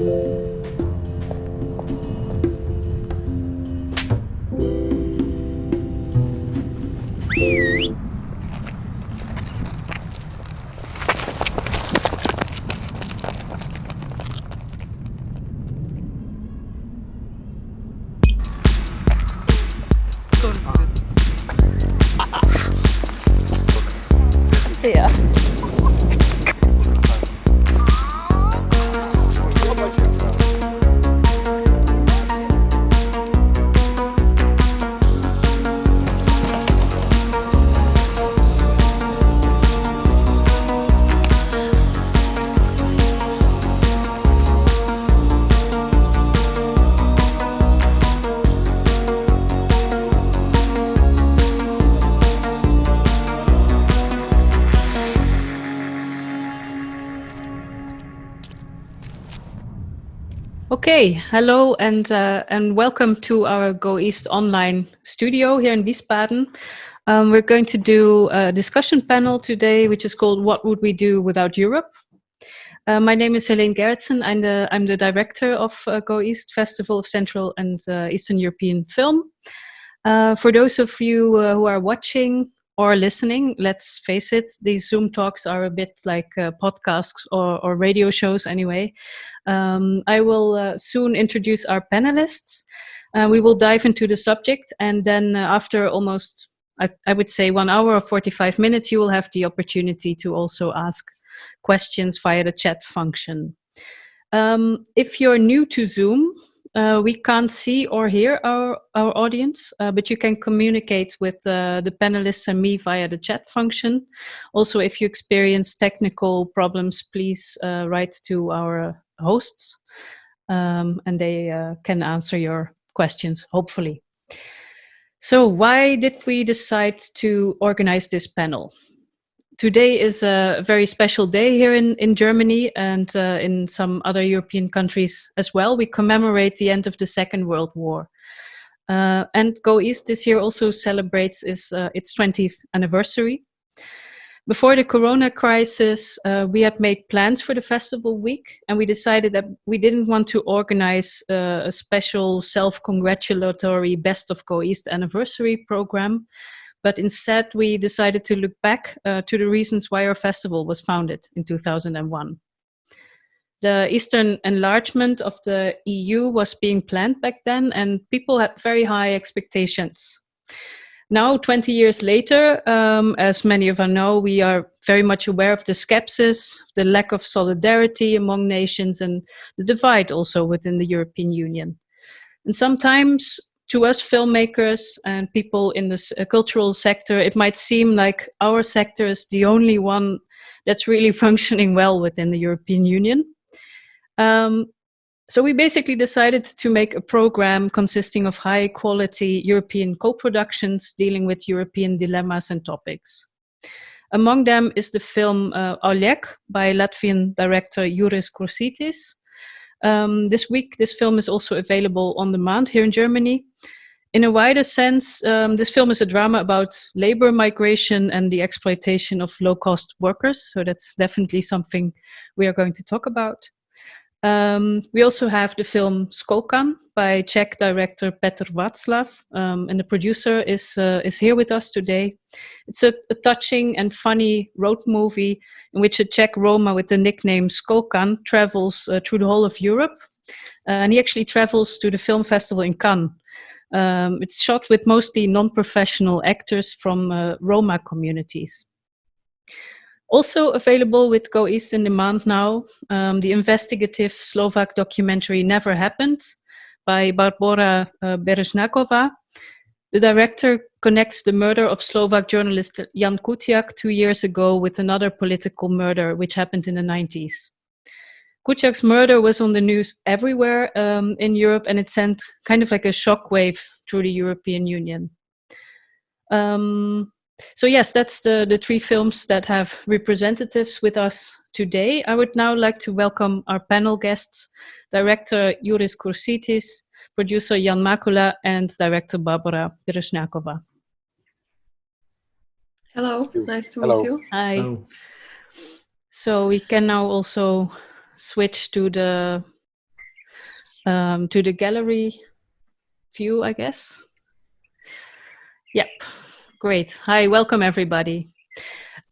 Ja. Okay, hello and welcome to our goEast online studio here in Wiesbaden. We're going to do a discussion panel today, which is called "What Would We Do Without Europe?" My name is Helene Gerritsen. I'm the director of goEast, Festival of Central and Eastern European Film. For those of you who are watching or listening, let's face it, these Zoom talks are a bit like podcasts or radio shows anyway. I will soon introduce our panelists. We will dive into the subject, and then after almost, I would say 1 hour or 45 minutes, you will have the opportunity to also ask questions via the chat function. If you're new to Zoom, we can't see or hear our audience, but you can communicate with the panelists and me via the chat function. Also, if you experience technical problems, please write to our hosts, and they can answer your questions, hopefully. So why did we decide to organize this panel? Today is a very special day here in Germany and in some other European countries as well. We commemorate the end of the Second World War. And goEast this year also celebrates its 20th anniversary. Before the Corona crisis, we had made plans for the festival week, and we decided that we didn't want to organize a special self-congratulatory Best of goEast anniversary program. But instead, we decided to look back to the reasons why our festival was founded in 2001. The Eastern enlargement of the EU was being planned back then, and people had very high expectations. Now, 20 years later, as many of us know, we are very much aware of the skepsis, the lack of solidarity among nations, and the divide also within the European Union. And sometimes, to us filmmakers and people in the cultural sector, it might seem like our sector is the only one that's really functioning well within the European Union. So we basically decided to make a program consisting of high quality European co-productions dealing with European dilemmas and topics. Among them is the film Oleg by Latvian director Juris Kursitis. This week, this film is also available on demand here in Germany. In a wider sense, this film is a drama about labor migration and the exploitation of low-cost workers. So that's definitely something we are going to talk about. We also have the film Skokan by Czech director Petr Václav, and the producer is here with us today. It's a touching and funny road movie in which a Czech Roma with the nickname Skokan travels through the whole of Europe, and he actually travels to the film festival in Cannes. It's shot with mostly non-professional actors from Roma communities. Also available with goEast in demand now, the investigative Slovak documentary Never Happened by Barbora Berešnáková. The director connects the murder of Slovak journalist Jan Kuciak 2 years ago with another political murder which happened in the 90s. Kuciak's murder was on the news everywhere in Europe, and it sent kind of like a shockwave through the European Union. So yes, that's the three films that have representatives with us today. I would now like to welcome our panel guests, director Juris Kursitis, producer Jan Makula, and director Barbora Berešnáková. Hello, nice to meet you. Hi. Hello. So we can now also switch to the to the gallery view, I guess. Yep, great. Hi, welcome everybody.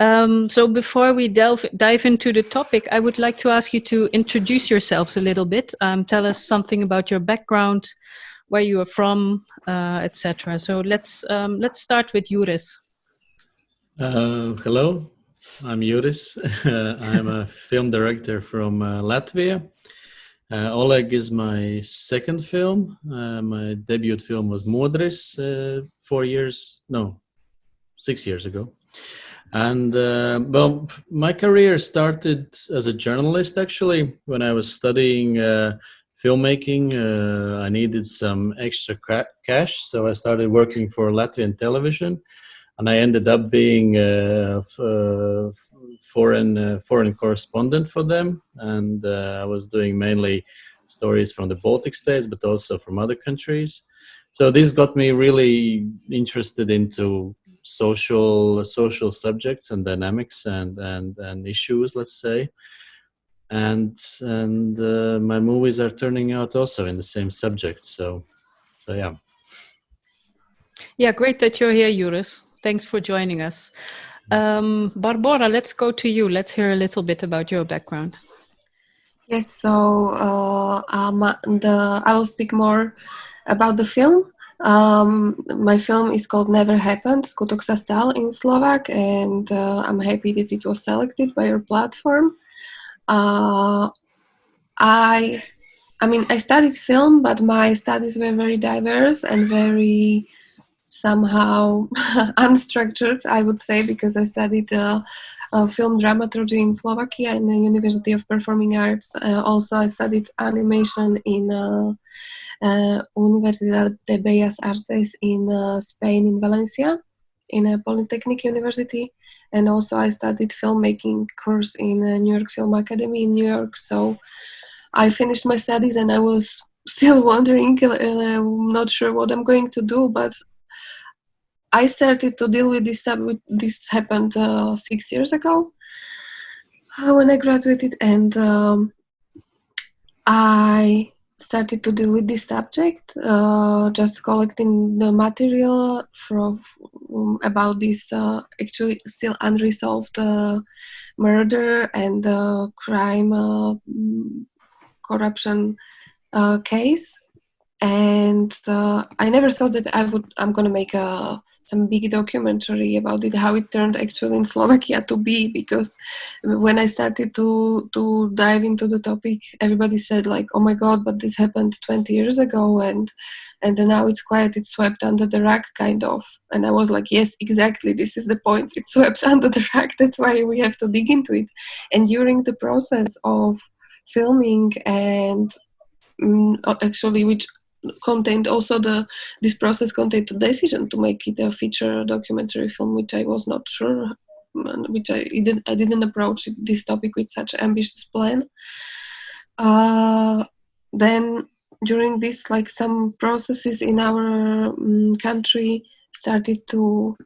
So before we dive into the topic, I would like to ask you to introduce yourselves a little bit. Tell us something about your background, where you are from, etc. So let's start with Juris. Hello, I'm Juris. I'm a film director from Latvia. Oleg is my second film. My debut film was Modris 6 years ago. And well, my career started as a journalist, actually. When I was studying filmmaking, I needed some extra cash, so I started working for Latvian television. And I ended up being a foreign correspondent for them. And I was doing mainly stories from the Baltic states, but also from other countries. So this got me really interested into social subjects and dynamics and issues, let's say. And my movies are turning out also in the same subject. So yeah. Yeah, great that you're here, Juris. Thanks for joining us. Barbora, let's go to you. Let's hear a little bit about your background. Yes, so I will speak more about the film. My film is called Never Happened, Skutok sa stal in Slovak, and I'm happy that it was selected by your platform. I studied film, but my studies were very diverse and very somehow unstructured, I would say, because I studied film dramaturgy in Slovakia in the University of Performing Arts. Also, I studied animation in Universidad de Bellas Artes in Spain, in Valencia, in a Polytechnic University. And also, I studied filmmaking course in New York Film Academy in New York. So I finished my studies and I was still wondering, I'm not sure what I'm going to do, but I started to deal with this. This happened 6 years ago when I graduated, and I started to deal with this subject, just collecting the material about this actually still unresolved murder and crime, corruption case. And I never thought that I'm gonna make some big documentary about it, how it turned actually in Slovakia to be, because when I started to dive into the topic, everybody said like, oh my god, but this happened 20 years ago, and now it's quiet, it's swept under the rug kind of. And I was like, yes, exactly, this is the point, it's swept under the rug, that's why we have to dig into it. And during the process of filming and actually which contained also this process contained the decision to make it a feature documentary film, which I was not sure, which I didn't approach this topic with such ambitious plan. Then during this, like, some processes in our country started to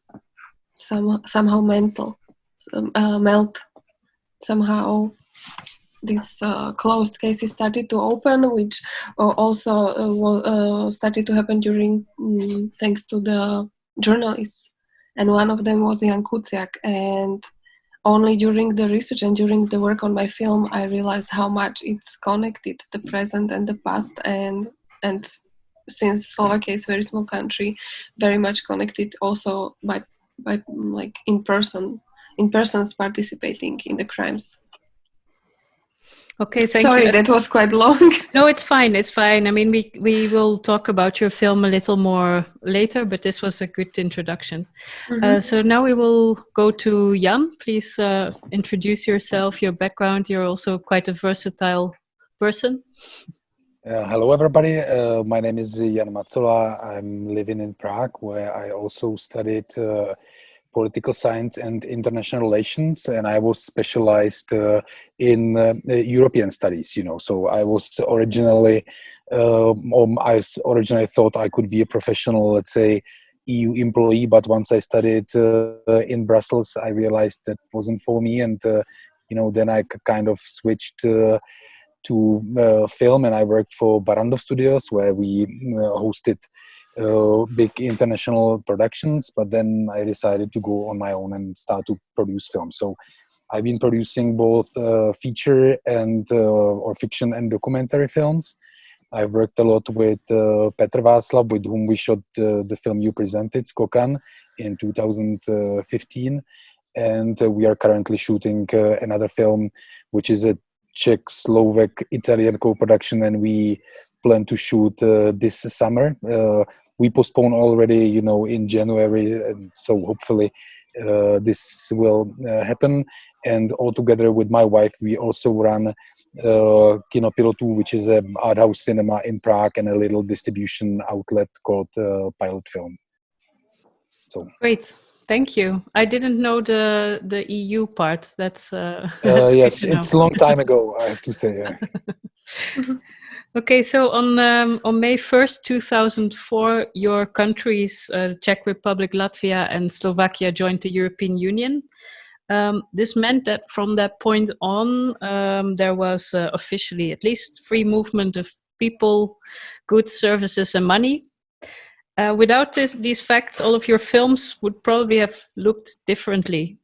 somehow melt. Somehow these closed cases started to open, which also started to happen during thanks to the journalists, and one of them was Jan Kuciak. And only during the research and during the work on my film, I realized how much it's connected, the present and the past, and since Slovakia is a very small country, very much connected also by like in persons participating in the crimes. Okay, thank you. Sorry, that was quite long. No, it's fine. It's fine. I mean, we will talk about your film a little more later, but this was a good introduction. Mm-hmm. So now we will go to Jan. Please introduce yourself, your background. You're also quite a versatile person. Hello, everybody. My name is Jan Macula. I'm living in Prague, where I also studied political science and international relations, and I was specialized in European studies. So I was originally thought I could be a professional, let's say, EU employee, but once I studied in Brussels, I realized that wasn't for me, and then I kind of switched to film, and I worked for Barrandov Studios, where we hosted big international productions. But then I decided to go on my own and start to produce films. So I've been producing both feature and or fiction and documentary films. I've worked a lot with Petr Václav, with whom we shot the film you presented, Skokan, in 2015. And we are currently shooting another film, which is a Czech, Slovak, Italian co-production, and we plan to shoot this summer. We postponed already, in January, and so hopefully this will happen. And altogether with my wife, we also run Kino Pilotu, which is an art house cinema in Prague, and a little distribution outlet called Pilot Film. So great. Thank you. I didn't know the EU part. That's yes, it's a long time ago, I have to say. Yeah. Okay, so on May 1st, 2004, your countries, Czech Republic, Latvia, and Slovakia, joined the European Union. This meant that from that point on, there was officially at least free movement of people, goods, services, and money. Without these facts, all of your films would probably have looked differently.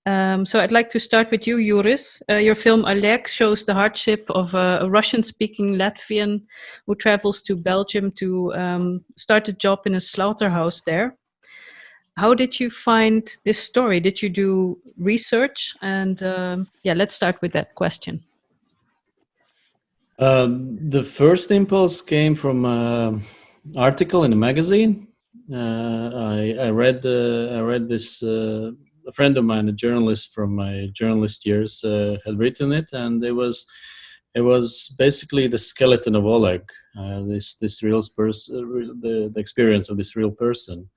So I'd like to start with you, Juris. Your film Oleg shows the hardship of a Russian-speaking Latvian who travels to Belgium to start a job in a slaughterhouse there. How did you find this story? Did you do research? And let's start with that question. The first impulse came from an article in a magazine. I read this. A friend of mine, a journalist from my journalist years, had written it, and it was basically the skeleton of Oleg, this real person, the experience of this real person.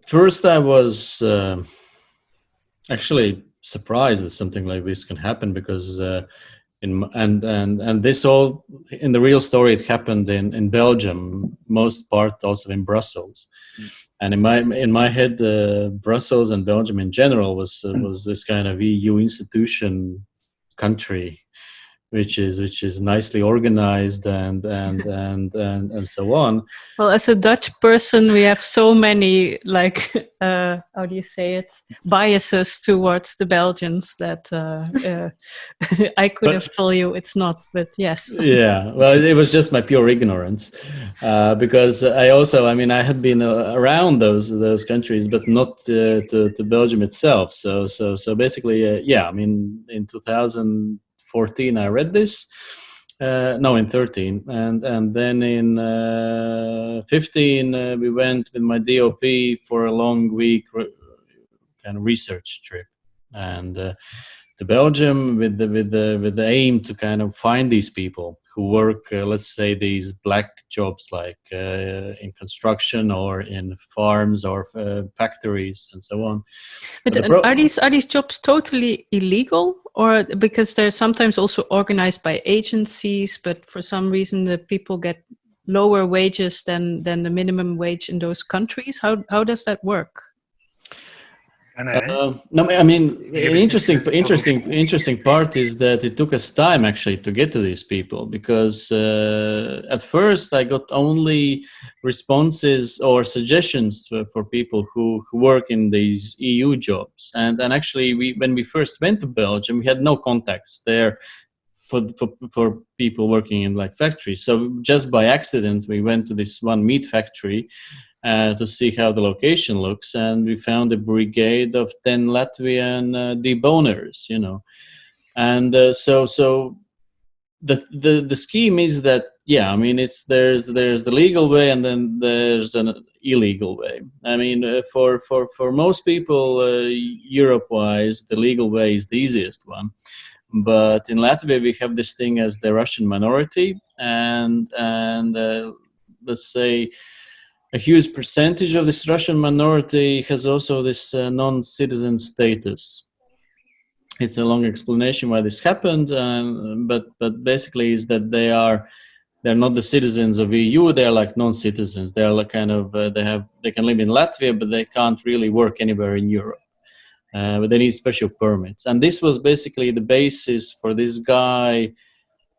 First, I was actually surprised that something like this can happen, because and this all in the real story, it happened in Belgium, most part also in Brussels. And in my head, Brussels and Belgium in general was this kind of EU institution country, which is nicely organized and so on. Well, as a Dutch person, we have so many how do you say it, biases towards the Belgians that I could have told you it's not, but yes. Yeah, well, it was just my pure ignorance, because I had been around those countries, but not to Belgium itself. So basically, in 2014 I read this. In 13, and then in 15 we went with my DOP for a long week kind of research trip, and to Belgium with the aim to kind of find these people who work, let's say, these black jobs like in construction or in farms or factories and so on. But are these jobs totally illegal, or because they're sometimes also organized by agencies, but for some reason the people get lower wages than the minimum wage in those countries? How does that work? Interesting part is that it took us time actually to get to these people, because at first I got only responses or suggestions for people who work in these EU jobs, and actually when we first went to Belgium, we had no contacts there for people working in like factories. So just by accident we went to this one meat factory to see how the location looks, and we found a brigade of 10 Latvian deboners, and so the scheme is that there's the legal way and then there's an illegal way. For most people, Europe-wise, the legal way is the easiest one. But in Latvia, we have this thing as the Russian minority, and let's say a huge percentage of this Russian minority has also this non-citizen status. It's a long explanation why this happened, but basically is that they're not the citizens of EU. They're like non-citizens. They're like kind of they can live in Latvia, but they can't really work anywhere in Europe. but they need special permits. And this was basically the basis for this guy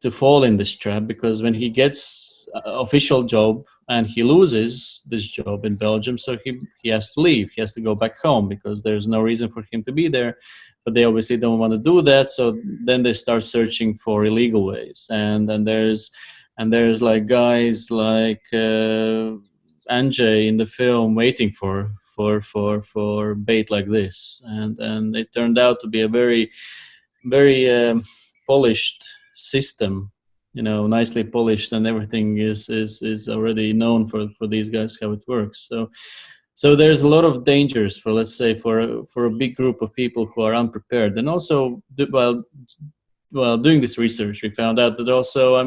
to fall in this trap, because when he gets an official job and he loses this job in Belgium, so he has to leave. He has to go back home because there's no reason for him to be there. But they obviously don't want to do that, so then they start searching for illegal ways. And there's like guys like Anjay in the film waiting for bait like this, and it turned out to be a very polished system, nicely polished, and everything is already known for these guys how it works. So there's a lot of dangers for, let's say, for a big group of people who are unprepared. And also while doing this research, we found out that also,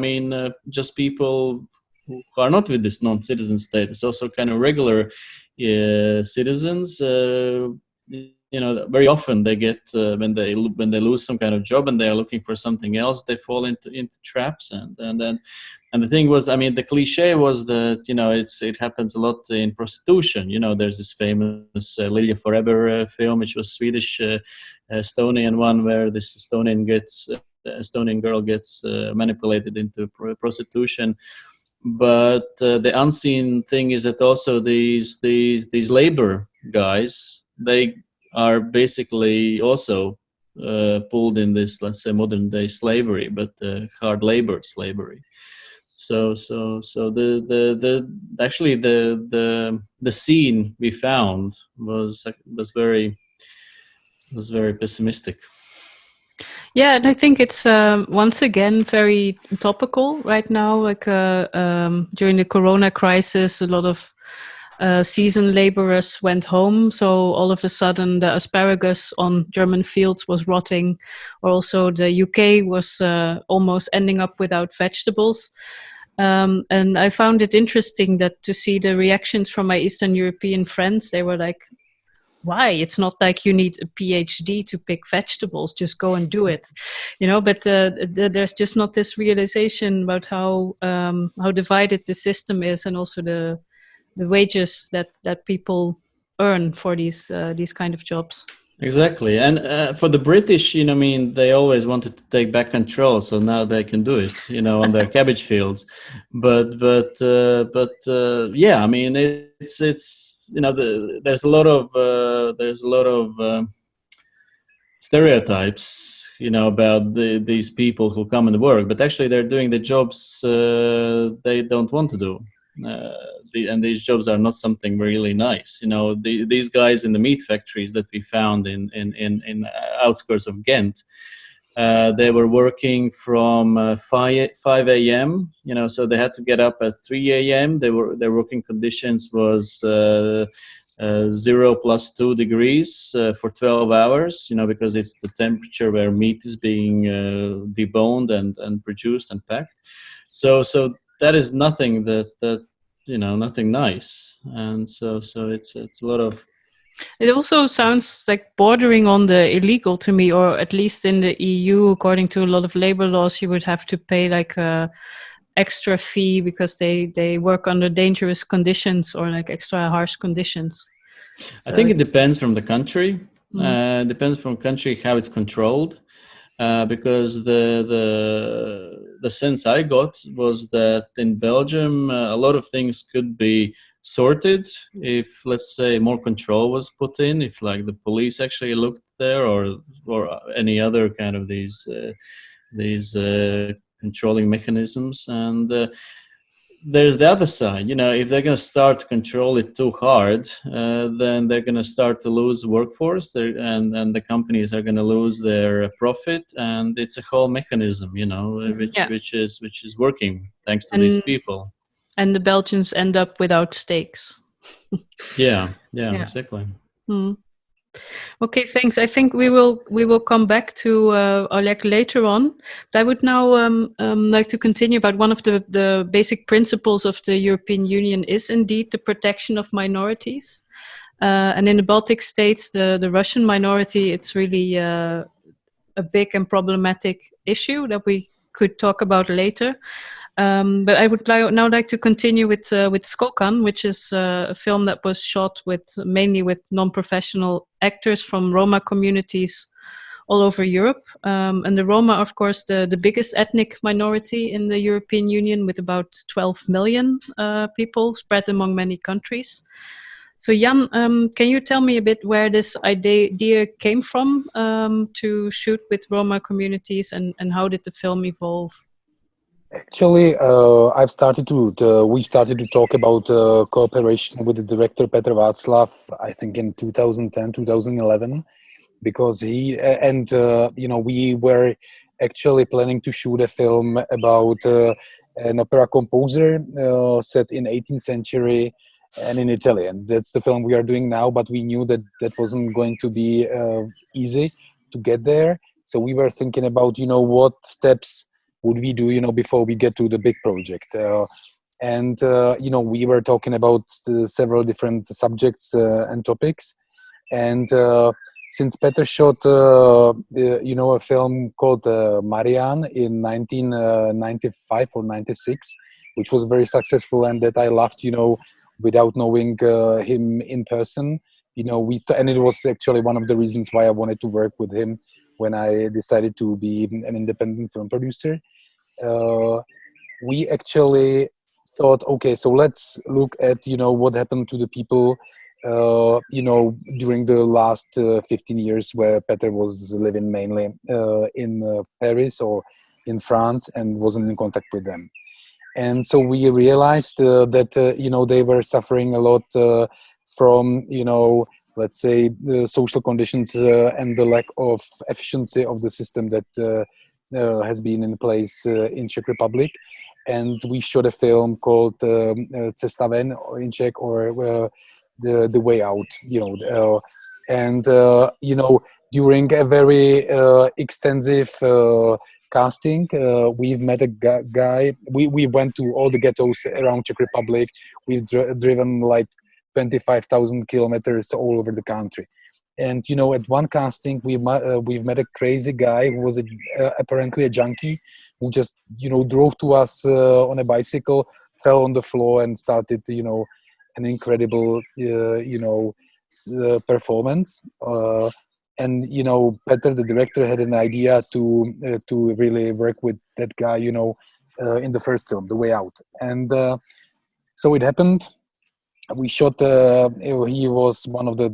just people who are not with this non-citizen status, also kind of regular citizens, very often they get when they lose some kind of job and they are looking for something else, they fall into traps. And the thing was, the cliche was that it happens a lot in prostitution. There's this famous Lilja Forever film, which was Swedish Estonian one, where this Estonian girl gets manipulated into prostitution. But the unseen thing is that also these labor guys, they are basically also pulled in this, let's say, modern day slavery, but hard labor slavery. So actually the scene we found was very pessimistic. Yeah, and I think it's once again very topical right now. Like during the Corona crisis, a lot of seasoned laborers went home, so all of a sudden the asparagus on German fields was rotting, or also the UK was almost ending up without vegetables. And I found it interesting that to see the reactions from my Eastern European friends. They were like, why? It's not like you need a PhD to pick vegetables, just go and do it, but there's just not this realization about how divided the system is, and also the wages that people earn for these kind of jobs. Exactly. And for the British, they always wanted to take back control, so now they can do it, on their cabbage fields. But yeah, it's there's a lot of stereotypes, about these people who come and work, but actually they're doing the jobs they don't want to do. And these jobs are not something really nice. These guys in the meat factories that we found in outskirts of Ghent, they were working from 5 a.m. So they had to get up at 3 a.m. Their working conditions was 0 + 2 degrees for 12 hours. Because it's the temperature where meat is being deboned and produced and packed. So that is nothing nothing nice. And so it's a lot of. It also sounds like bordering on the illegal to me, or at least in the EU, according to a lot of labor laws, you would have to pay like a extra fee because they work under dangerous conditions or like extra harsh conditions. So I think it depends from the country. Depends from country how it's controlled. Because the sense I got was that in Belgium a lot of things could be sorted if, let's say, more control was put in, if like the police actually looked there, or any other kind of these controlling mechanisms. And there's the other side. If they're going to start to control it too hard, then they're going to start to lose workforce, and the companies are going to lose their profit, and it's a whole mechanism, which is working thanks to these people. And the Belgians end up without steaks. Yeah, exactly. Okay, thanks. I think we will come back to Oleg later on. But I would now like to continue about one of the basic principles of the European Union is indeed the protection of minorities. And in the Baltic states, the Russian minority, it's really a big and problematic issue that we could talk about later. But I would now like to continue with Skokan, which is a film that was shot mainly with non-professional actors from Roma communities all over Europe. And the Roma, of course, the biggest ethnic minority in the European Union, with about 12 million people spread among many countries. So Jan, can you tell me a bit where this idea came from to shoot with Roma communities, and how did the film evolve? Actually, we started to talk about cooperation with the director Petr Václav, I think in 2010, 2011, because we were actually planning to shoot a film about an opera composer set in 18th century and in Italy. And that's the film we are doing now, but we knew that that wasn't going to be easy to get there. So we were thinking about, what steps would we do, before we get to the big project. We were talking about several different subjects and topics. And since Petr shot, a film called Marianne in 1995 or 96, which was very successful and that I loved, without knowing him in person, and it was actually one of the reasons why I wanted to work with him when I decided to be an independent film producer. We actually thought, okay, so let's look at, what happened to the people, during the last 15 years where Petr was living mainly in Paris or in France and wasn't in contact with them. And so we realized that, they were suffering a lot from, let's say, the social conditions and the lack of efficiency of the system that has been in place in Czech Republic. And we shot a film called Cesta ven in Czech, or the way out, during a very extensive casting, we've met a guy. We went to all the ghettos around Czech Republic. We've driven like 25,000 kilometers all over the country. And, at one casting, we've met a crazy guy who was apparently a junkie, who just, drove to us on a bicycle, fell on the floor and started, an incredible, performance. And, Petr, the director, had an idea to really work with that guy, in the first film, The Way Out. And so it happened. We shot, he was one of the,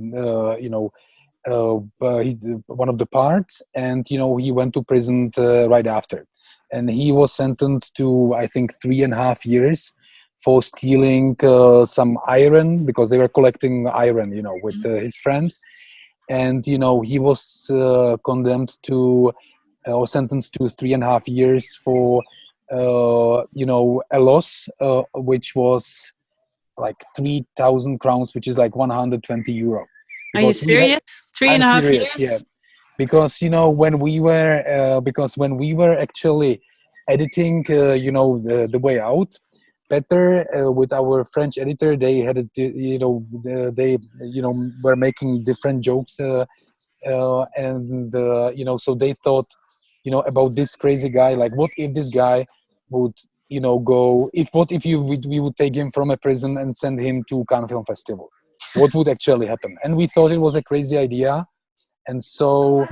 one of the parts, and, he went to prison right after. And he was sentenced to, I think, 3.5 years for stealing some iron, because they were collecting iron, with his friends. And, he was condemned to, or sentenced to 3.5 years for, a loss, which was like 3,000 crowns, which is like 120 euro. Are you serious? 3.5 years? Yeah. Because, when we were actually editing, the Way Out, Petr, with our French editor, they had, were making different jokes, and so they thought, about this crazy guy, like, what if this guy would, we would take him from a prison and send him to Cannes Film Festival? What would actually happen? And we thought it was a crazy idea. And so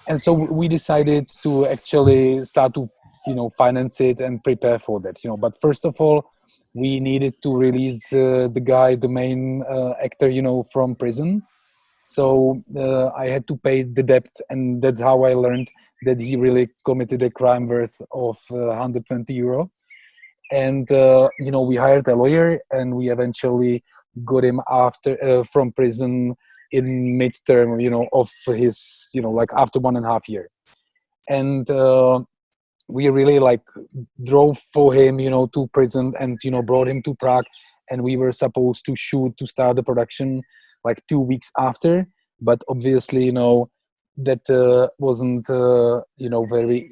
we decided to actually start to, finance it and prepare for that, But first of all, we needed to release the guy, the main actor, from prison. So I had to pay the debt, and that's how I learned that he really committed a crime worth of 120 euro. And, we hired a lawyer, and we eventually got him from prison in midterm, of his, like after 1.5 years. And we really drove for him, to prison and, brought him to Prague. And we were supposed to start the production 2 weeks after. But obviously, that wasn't,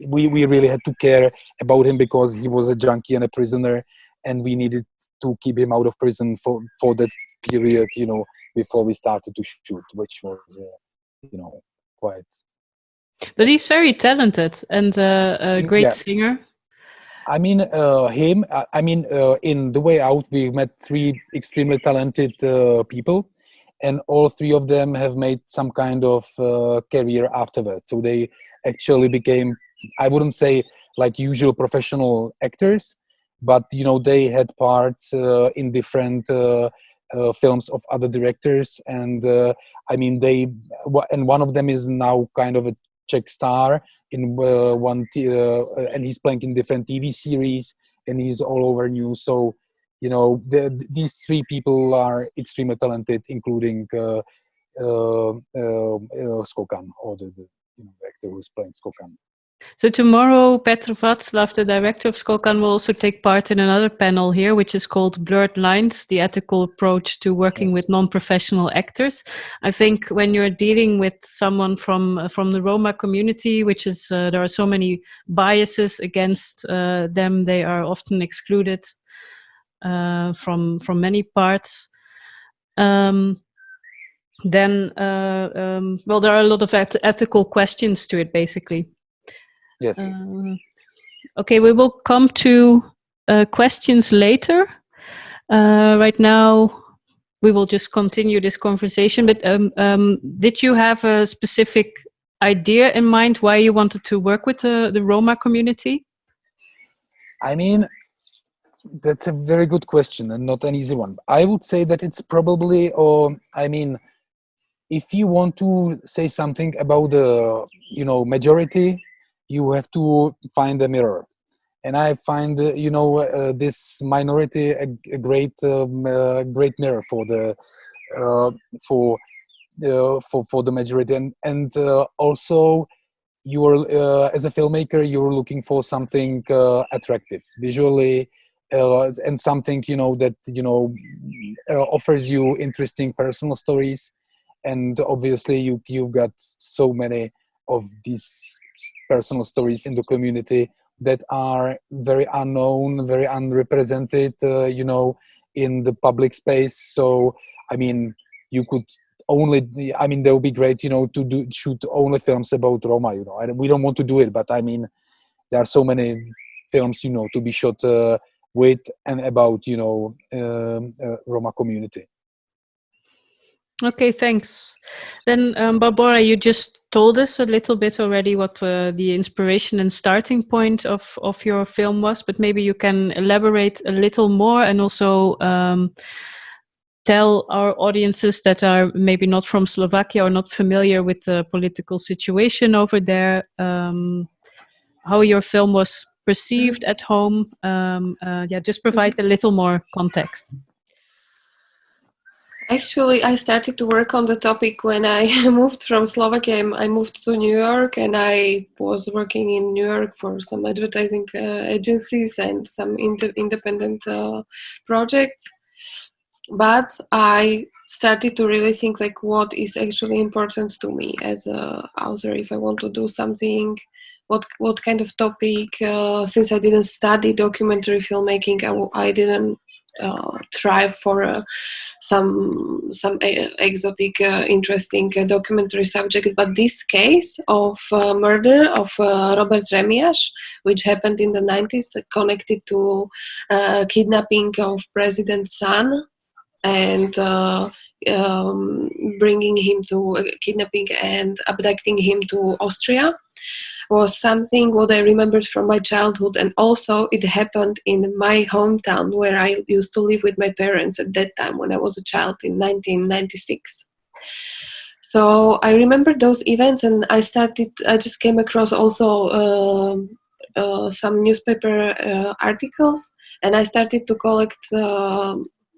we really had to care about him because he was a junkie and a prisoner. And we needed to keep him out of prison for that period, before we started to shoot, which was, quite. But he's very talented and a great singer. I mean, him. In The Way Out, we met three extremely talented people, and all three of them have made some kind of career afterwards. So they actually became, I wouldn't say like usual professional actors, but they had parts in different films of other directors, and and one of them is now kind of a Czech star in and he's playing in different TV series, and he's all over news. So these three people are extremely talented, including Skokan, or the actor who's playing Skokan. So tomorrow, Petr Václav, the director of Skokan, will also take part in another panel here, which is called Blurred Lines, the ethical approach to working with non-professional actors. I think when you're dealing with someone from the Roma community, which is, there are so many biases against them, they are often excluded from many parts. Then, well, there are a lot of ethical questions to it, basically. Yes. Okay, we will come to questions later. Right now, we will just continue this conversation. But did you have a specific idea in mind why you wanted to work with the Roma community? I mean, that's a very good question and not an easy one. I would say that it's probably, if you want to say something about the majority, you have to find a mirror, and I find this minority a great mirror for the majority, and also you're as a filmmaker, you're looking for something attractive visually, and something that offers you interesting personal stories. And obviously you've got so many of these personal stories in the community that are very unknown, very unrepresented, in the public space. So, you could only, that would be great, to shoot only films about Roma, we don't want to do it, but there are so many films, to be shot with and about, Roma community. Okay, thanks. Then, Barbara, you just told us a little bit already what the inspiration and starting point of your film was, but maybe you can elaborate a little more and also tell our audiences that are maybe not from Slovakia or not familiar with the political situation over there, how your film was perceived at home. Just provide a little more context. Actually, I started to work on the topic when I moved from Slovakia. I moved to New York, and I was working in New York for some advertising agencies and some independent projects. But I started to really think like what is actually important to me as an author. If I want to do something, what kind of topic? Since I didn't study documentary filmmaking, I didn't thrive for some exotic, interesting documentary subject. But this case of murder of Robert Remiasz, which happened in the 90s, connected to kidnapping of president's son, and bringing him to kidnapping and abducting him to Austria, was something what I remembered from my childhood. And also it happened in my hometown where I used to live with my parents at that time when I was a child in 1996. So I remember those events, and I just came across also some newspaper articles, and I started to collect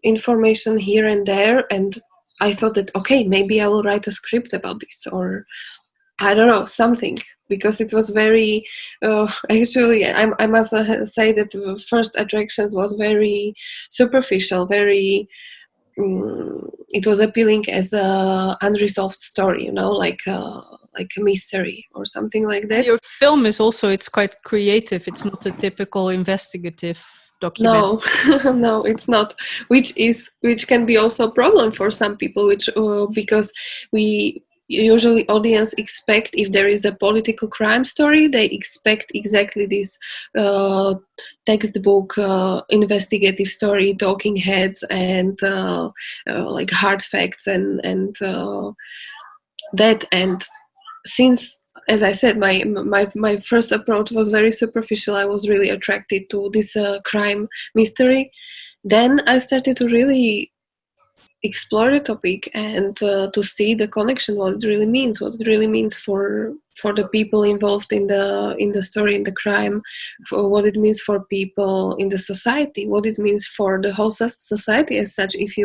information here and there, and I thought that, okay, maybe I will write a script about this, or I don't know, something, because it was very, actually, I must say that the first attractions was very superficial, very, it was appealing as a unresolved story, like a mystery or something like that. Your film is also, it's quite creative. It's not a typical investigative document. No, no, it's not. Which can be also a problem for some people, because usually audience expect, if there is a political crime story, they expect exactly this textbook investigative story, talking heads, and like hard facts and that. And since, as I said, my first approach was very superficial, I was really attracted to this crime mystery. Then I started to really explore the topic and to see the connection, what it really means for the people involved in the story, in the crime, for what it means for people in the society, what it means for the whole society as such. If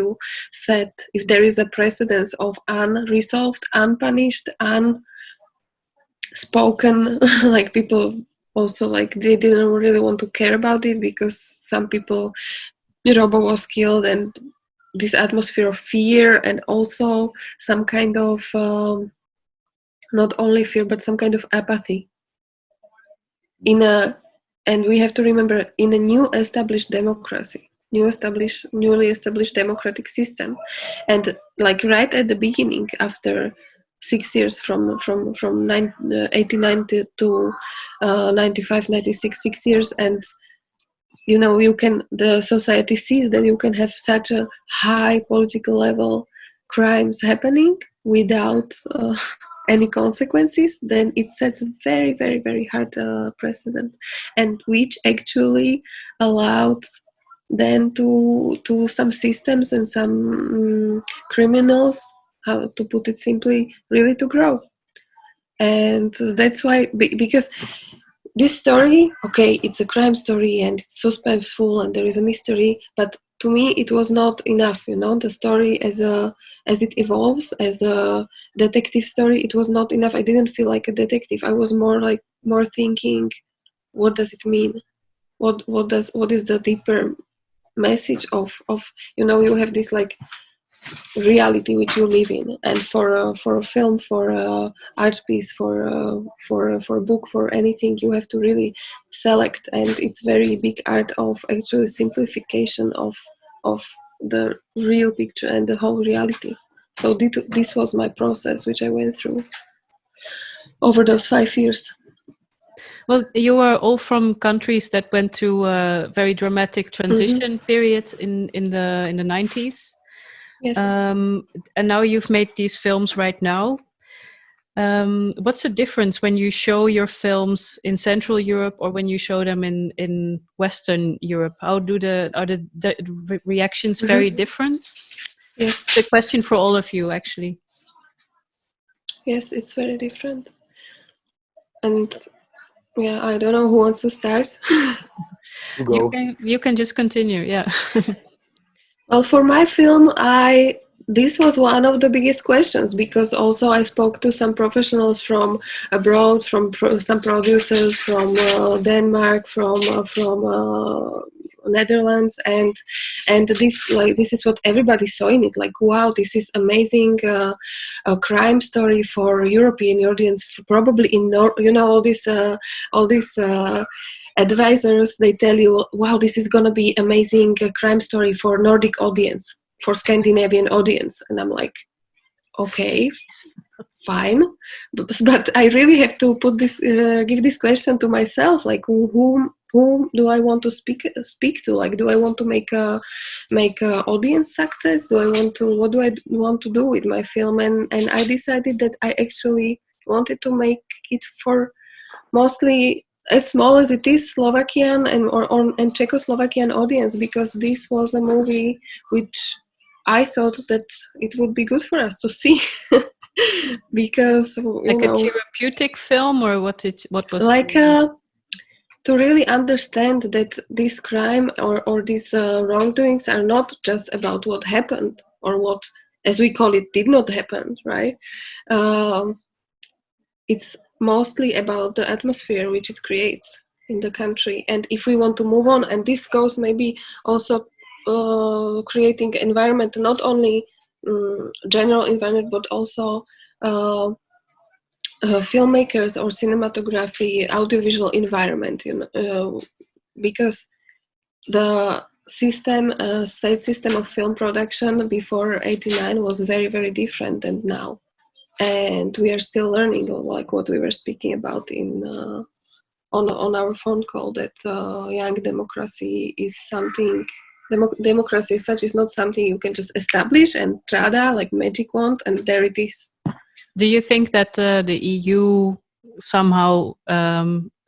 there is a precedence of unresolved, unpunished, unspoken like people also, like, they didn't really want to care about it because some people, Robo was killed, and this atmosphere of fear, and also some kind of not only fear but some kind of apathy and we have to remember, in a newly established democratic system. And like right at the beginning, after 6 years from 89 to 95, 96, 6 years, and the society sees that you can have such a high political level crimes happening without any consequences, then it sets a very, very, very hard precedent, and which actually allowed then to some systems and some criminals, how to put it simply, really to grow. And that's why, because this story, okay, it's a crime story and it's suspenseful and there is a mystery, but to me it was not enough. The story as it evolves as a detective story, it was not enough. I didn't feel like a detective. I was more thinking, what does it mean? What is the deeper message of you have this like reality which you live in, and for a film, for a art piece, for a book, for anything, you have to really select, and it's very big art of actually simplification of the real picture and the whole reality. So this was my process which I went through over those 5 years. Well, you are all from countries that went through a very dramatic transition period in the 90s. Yes. And now you've made these films right now. What's the difference when you show your films in Central Europe or when you show them in Western Europe? How are the reactions very different? Yes. It's a question for all of you, actually. Yes, it's very different. And yeah, I don't know who wants to start. You go. You can just continue. Yeah. Well, for my film, this was one of the biggest questions, because also I spoke to some professionals from abroad, from some producers from Denmark, from Netherlands, and this is what everybody saw in it. Like, wow, this is amazing, a crime story for European audience, probably in all these advisors, they tell you, wow, this is gonna be amazing crime story for Nordic audience, for Scandinavian audience. And I'm like, okay, fine, but I really have to give this question to myself, like, whom do I want to speak to? Like, do I want to make a audience success? What do I want to do with my film? And I decided that I actually wanted to make it for mostly, as small as it is, Slovakian and Czechoslovakian audience, because this was a movie which I thought that it would be good for us to see. Because like a therapeutic film, or what was like to really understand that this crime or these wrongdoings are not just about what happened, or what, as we call it, did not happen, right? It's mostly about the atmosphere which it creates in the country. And if we want to move on, and this goes maybe also creating environment, not only general environment, but also filmmakers or cinematography, audiovisual environment, because the state system of film production before 89 was very, very different than now. and we are still learning, like what we were speaking about in on our phone call, that young democracy is something. Democracy as such is not something you can just establish and trada like magic wand and there it is. Do you think that the EU somehow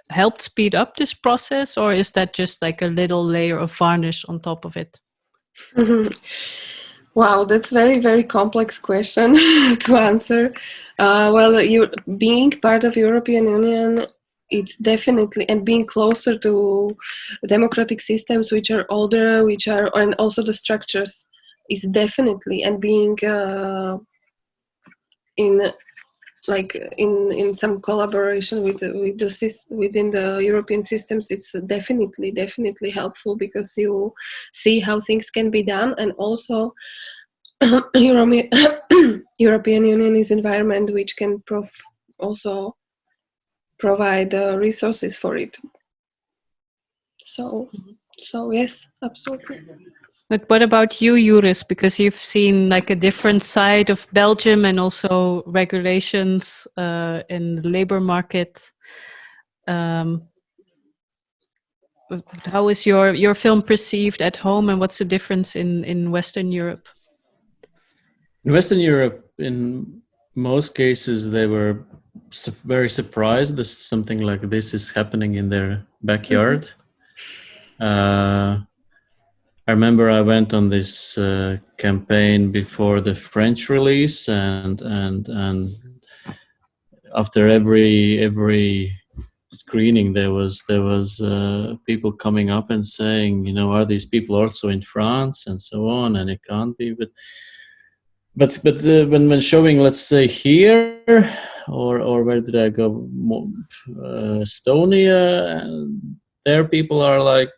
helped speed up this process, or is that just like a little layer of varnish on top of it? Wow, that's very, very complex question to answer. Well, being part of European Union, it's definitely, and being closer to democratic systems which are older, and also the structures is definitely, and being in some collaboration within the European systems, it's definitely helpful, because you see how things can be done, and also European Union is environment which can also provide resources for it. So yes, absolutely. But what about you, Juris? Because you've seen like a different side of Belgium and also regulations in the labor market. How is your film perceived at home, and what's the difference in Western Europe? In Western Europe, in most cases, they were very surprised that something like this is happening in their backyard. I remember I went on this campaign before the French release, and after every screening, there was people coming up and saying, you know, are these people also in France and so on? And it can't be, but when showing, let's say here, or where did I go? Estonia, there people are like,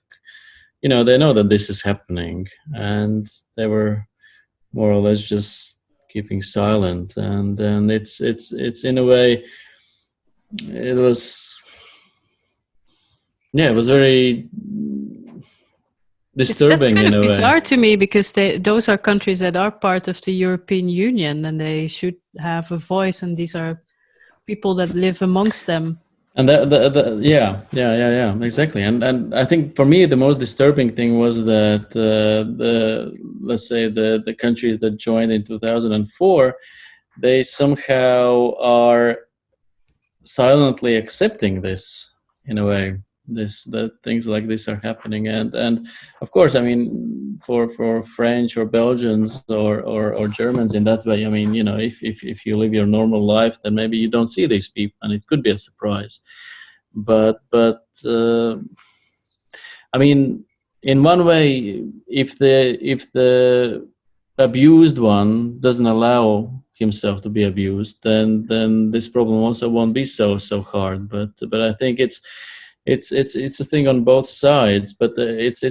you know, they know that this is happening, and they were more or less just keeping silent. And then it's in a way, it was very disturbing. That's kind of in a bizarre way. to me, because those are countries that are part of the European Union, and they should have a voice, and these are people that live amongst them. And yeah, exactly. And I think for me the most disturbing thing was that let's say the countries that joined in 2004, they somehow are silently accepting this, in a way, that things like this are happening. And of course, I mean, for French or Belgians or Germans, in that way, I mean, you know, if you live your normal life, then maybe you don't see these people, and it could be a surprise. But I mean, in one way, if the abused one doesn't allow himself to be abused, then this problem also won't be so hard. But I think it's a thing on both sides. But it's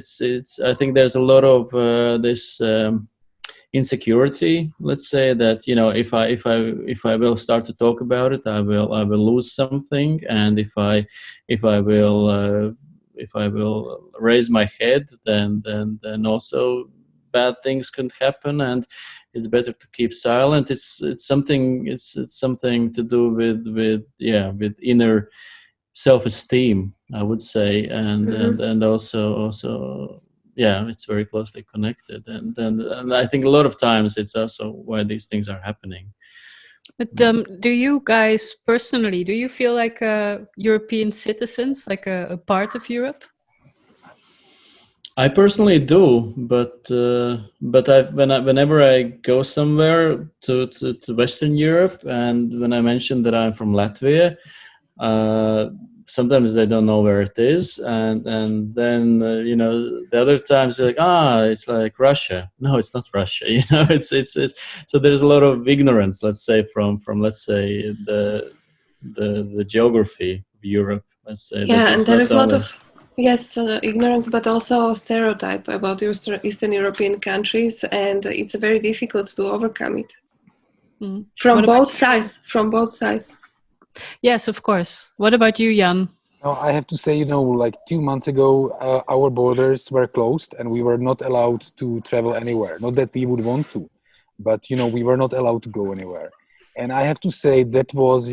I think there's a lot of this insecurity. Let's say that, you know, if I will start to talk about it, I will lose something, and if I will raise my head, then also bad things can happen, and it's better to keep silent. It's something to do with inner self-esteem, I would say, and also yeah, it's very closely connected, and I think a lot of times it's also why these things are happening. But do you guys personally, do you feel like European citizens, like a part of Europe? I personally do, but whenever I go somewhere to Western Europe, and when I mention that I'm from Latvia, sometimes they don't know where it is, and then you know, the other times they're like, it's like Russia. No, it's not Russia. You know, it's so there's a lot of ignorance, let's say, from let's say the geography of Europe. Let's say. Yeah, and there is a lot of ignorance, but also stereotype about Eastern European countries, and it's very difficult to overcome it. From both sides. Yes, of course. What about you, Jan? No, I have to say, you know, like 2 months ago, our borders were closed and we were not allowed to travel anywhere. Not that we would want to, but, you know, we were not allowed to go anywhere. And I have to say that was,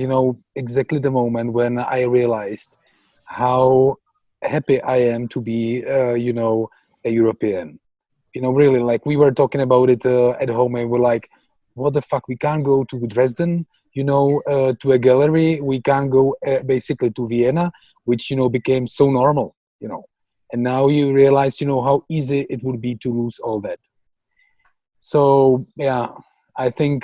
exactly the moment when I realized how happy I am to be, a European. Really, like we were talking about it at home, and we're like, what the fuck? We can't go to Dresden, to a gallery. We can't go basically to Vienna, which, became so normal, And now you realize, how easy it would be to lose all that. So, yeah, I think,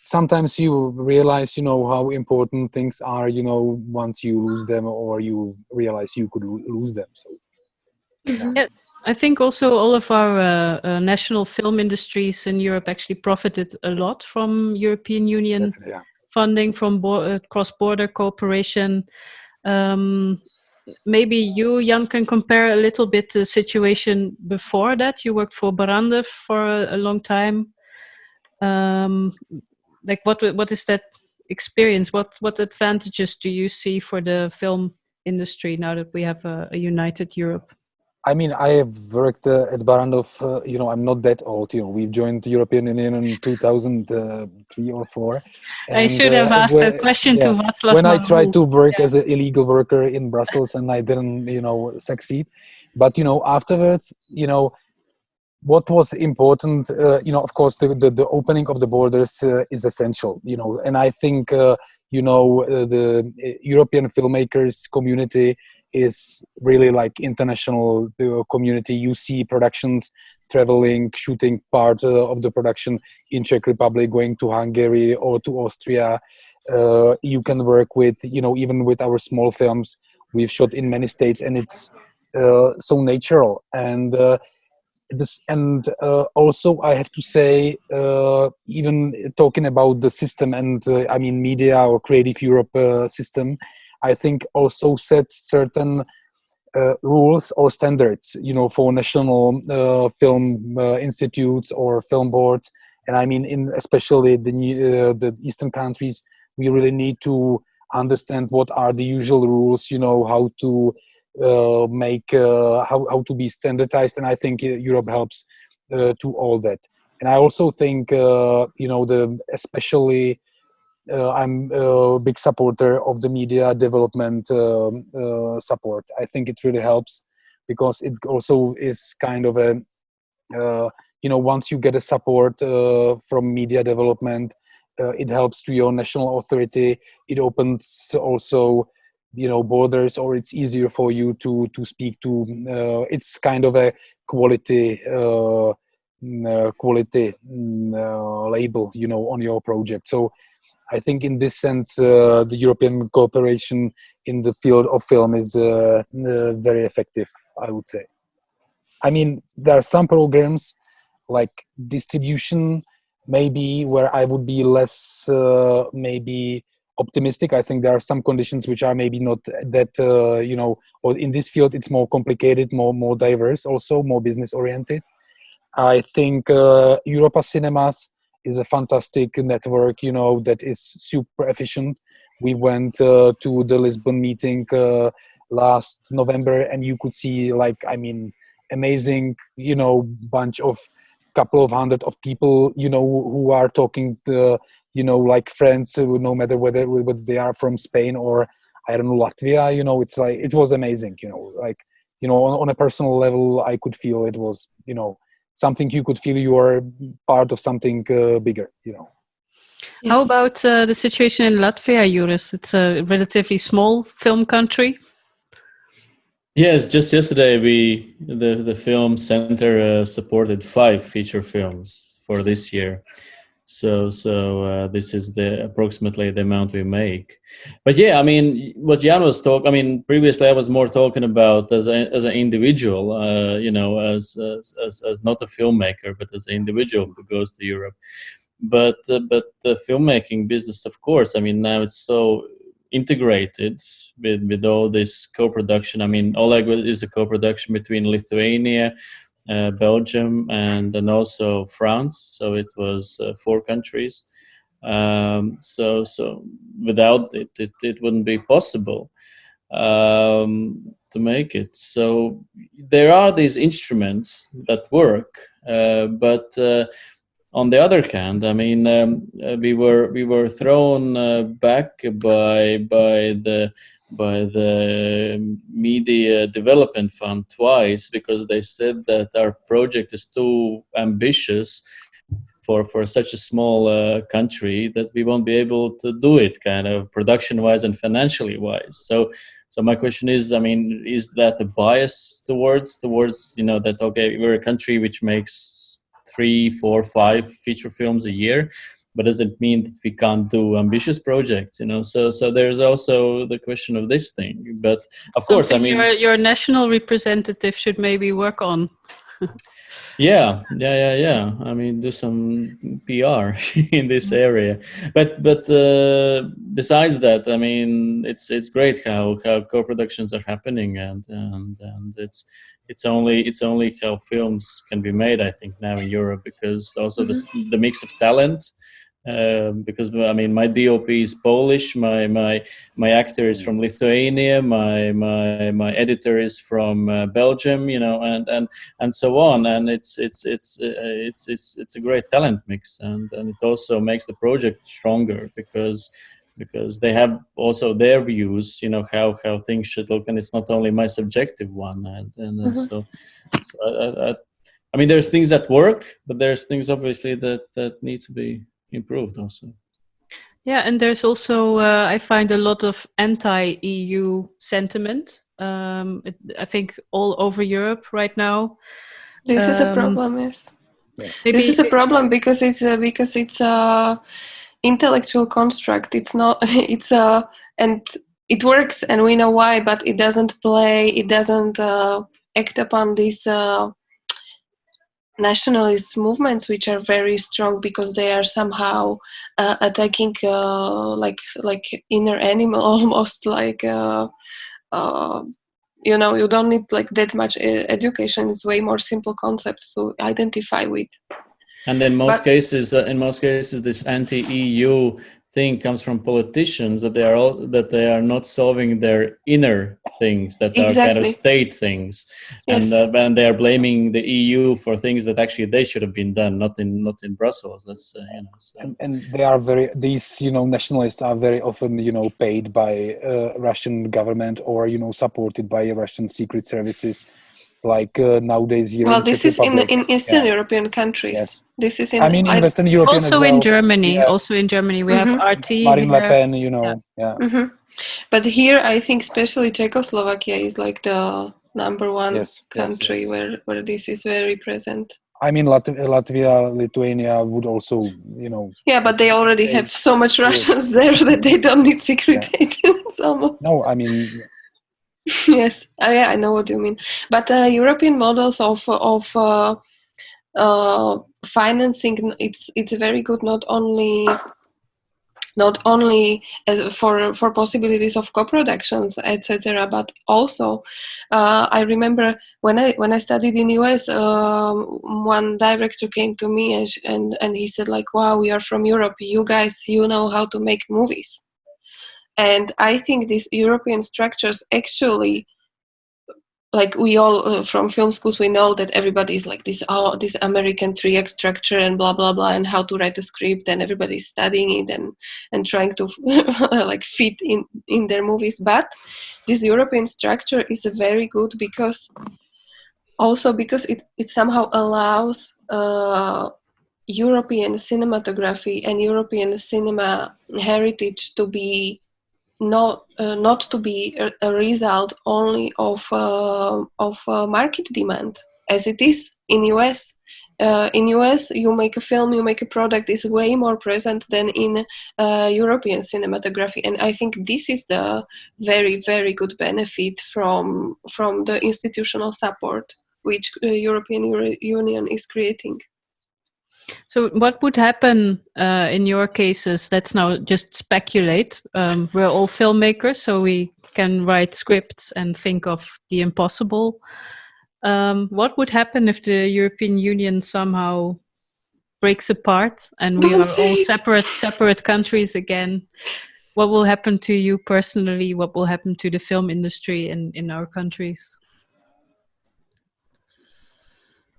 sometimes you realize, how important things are, once you lose them or you realize you could lose them. So, yeah, I think also all of our national film industries in Europe actually profited a lot from European Union yeah. funding, from cross-border cooperation. Maybe you, Jan, can compare a little bit the situation before that. You worked for Brandov for a long time. Like what is that experience? What advantages do you see for the film industry now that we have a united Europe? I mean, I have worked at Barandov. I'm not that old. We joined the European Union in 2003 or four. And, I should have asked that question to Václav when I Maru. tried to work as an illegal worker in Brussels, and I didn't, succeed. But afterwards, what was important, of course, the opening of the borders is essential. And I think, the European filmmakers community is really like international community. You see productions traveling, shooting part of the production in Czech Republic, going to Hungary or to Austria. You can work with, even with our small films, we've shot in many states, and it's so natural. And also I have to say, even talking about the system and I mean media or Creative Europe system, I think also sets certain rules or standards, for national film institutes or film boards. And I mean, in especially the Eastern countries, we really need to understand what are the usual rules, how to make how to be standardized. And I think Europe helps to all that. And I also think the especially I'm a big supporter of the media development support. I think it really helps because it also is kind of a once you get a support from media development, it helps to your national authority. It opens also borders, or it's easier for you to speak to. It's kind of a quality label on your project. So I think in this sense the European cooperation in the field of film is very effective, I would say. I mean, there are some programs like distribution maybe where I would be less maybe optimistic. I think there are some conditions which are maybe not that or in this field it's more complicated, more diverse, also more business oriented. I think Europa Cinemas is a fantastic network, that is super efficient. We went to the Lisbon meeting last November, and you could see amazing, bunch of couple of hundred of people, who are talking to, like friends, no matter whether they are from Spain or I don't know, Latvia. It's like it was amazing. On a personal level, I could feel it was, something you could feel you are part of something bigger. Yes. How about the situation in Latvia, Juris? It's a relatively small film country. Yes, just yesterday the film center supported 5 feature films for this year. So this is approximately the amount we make. But yeah, I mean, what Jan was talking. I mean, previously I was more talking about as an individual, as not a filmmaker, but as an individual who goes to Europe. But the filmmaking business, of course, I mean, now it's so integrated with all this co-production. I mean, Oleg is a co-production between Lithuania, Belgium, and then also France. So it was 4 countries. So without it wouldn't be possible to make it. So there are these instruments that work, but on the other hand, I mean, we were thrown back by the Media Development Fund twice, because they said that our project is too ambitious for such a small country, that we won't be able to do it, kind of production wise and financially wise. So my question is, I mean, is that a bias towards that, okay, we're a country which makes 3, 4, 5 feature films a year, but does it mean that we can't do ambitious projects? So there's also the question of this thing. But of course, I mean, your national representative should maybe work on. Yeah. I mean, do some PR in this area. But besides that, I mean, it's great how co-productions are happening, and it's only how films can be made, I think, now in Europe, because also the mix of talent. Because I mean, my DOP is Polish, my actor is from Lithuania, my editor is from Belgium, and so on, and it's a great talent mix, and it also makes the project stronger, because they have also their views, how things should look, and it's not only my subjective one, and so I mean, there's things that work, but there's things obviously that need to be improved also. Yeah, and there's also I find a lot of anti-EU sentiment. I think all over Europe right now. This is a problem. Yes. Maybe, this is a problem because it's a intellectual construct. It's not. It's and it works, and we know why, but it doesn't play. It doesn't act upon these nationalist movements, which are very strong, because they are somehow attacking like inner animal, almost like you don't need like that much education. It's way more simple concept to identify with. And in most cases, this anti-EU thing comes from politicians, that they are not solving their inner things, that are kind of state things, yes. And they are blaming the EU for things that actually they should have been done, not in Brussels. That's so. And they are these nationalists are very often paid by Russian government, or supported by Russian secret services. Like nowadays here. Well, this is in Eastern European countries. Yes. This is in. I mean, in Western Europe also as well. in Germany. Yeah. Also in Germany, we have RT. Marine Le Pen, But here, I think, especially Czechoslovakia is like the number one country where this is very present. I mean, Latvia, Lithuania would also, Yeah, but they already have so much Russians there that they don't need secret agents almost. No, I mean. Yes, I know what you mean. But European models of financing, it's very good. Not only as for possibilities of co-productions, etc., but also I remember when I studied in US, one director came to me and he said like, "Wow, we are from Europe. You guys, know how to make movies." And I think these European structures actually, like we all from film schools, we know that everybody is like this American 3X structure and blah blah blah, and how to write a script, and everybody's studying it and trying to like fit in their movies. But this European structure is very good because it somehow allows European cinematography and European cinema heritage to be not to be a result only of market demand, as it is in US. In US, you make a film, you make a product is way more present than in European cinematography, and I think this is the very, very good benefit from the institutional support which European Union is creating. So what would happen in your cases? Let's now just speculate. We're all filmmakers, so we can write scripts and think of the impossible. What would happen if the European Union somehow breaks apart and we are all separate countries again? What will happen to you personally? What will happen to the film industry in our countries?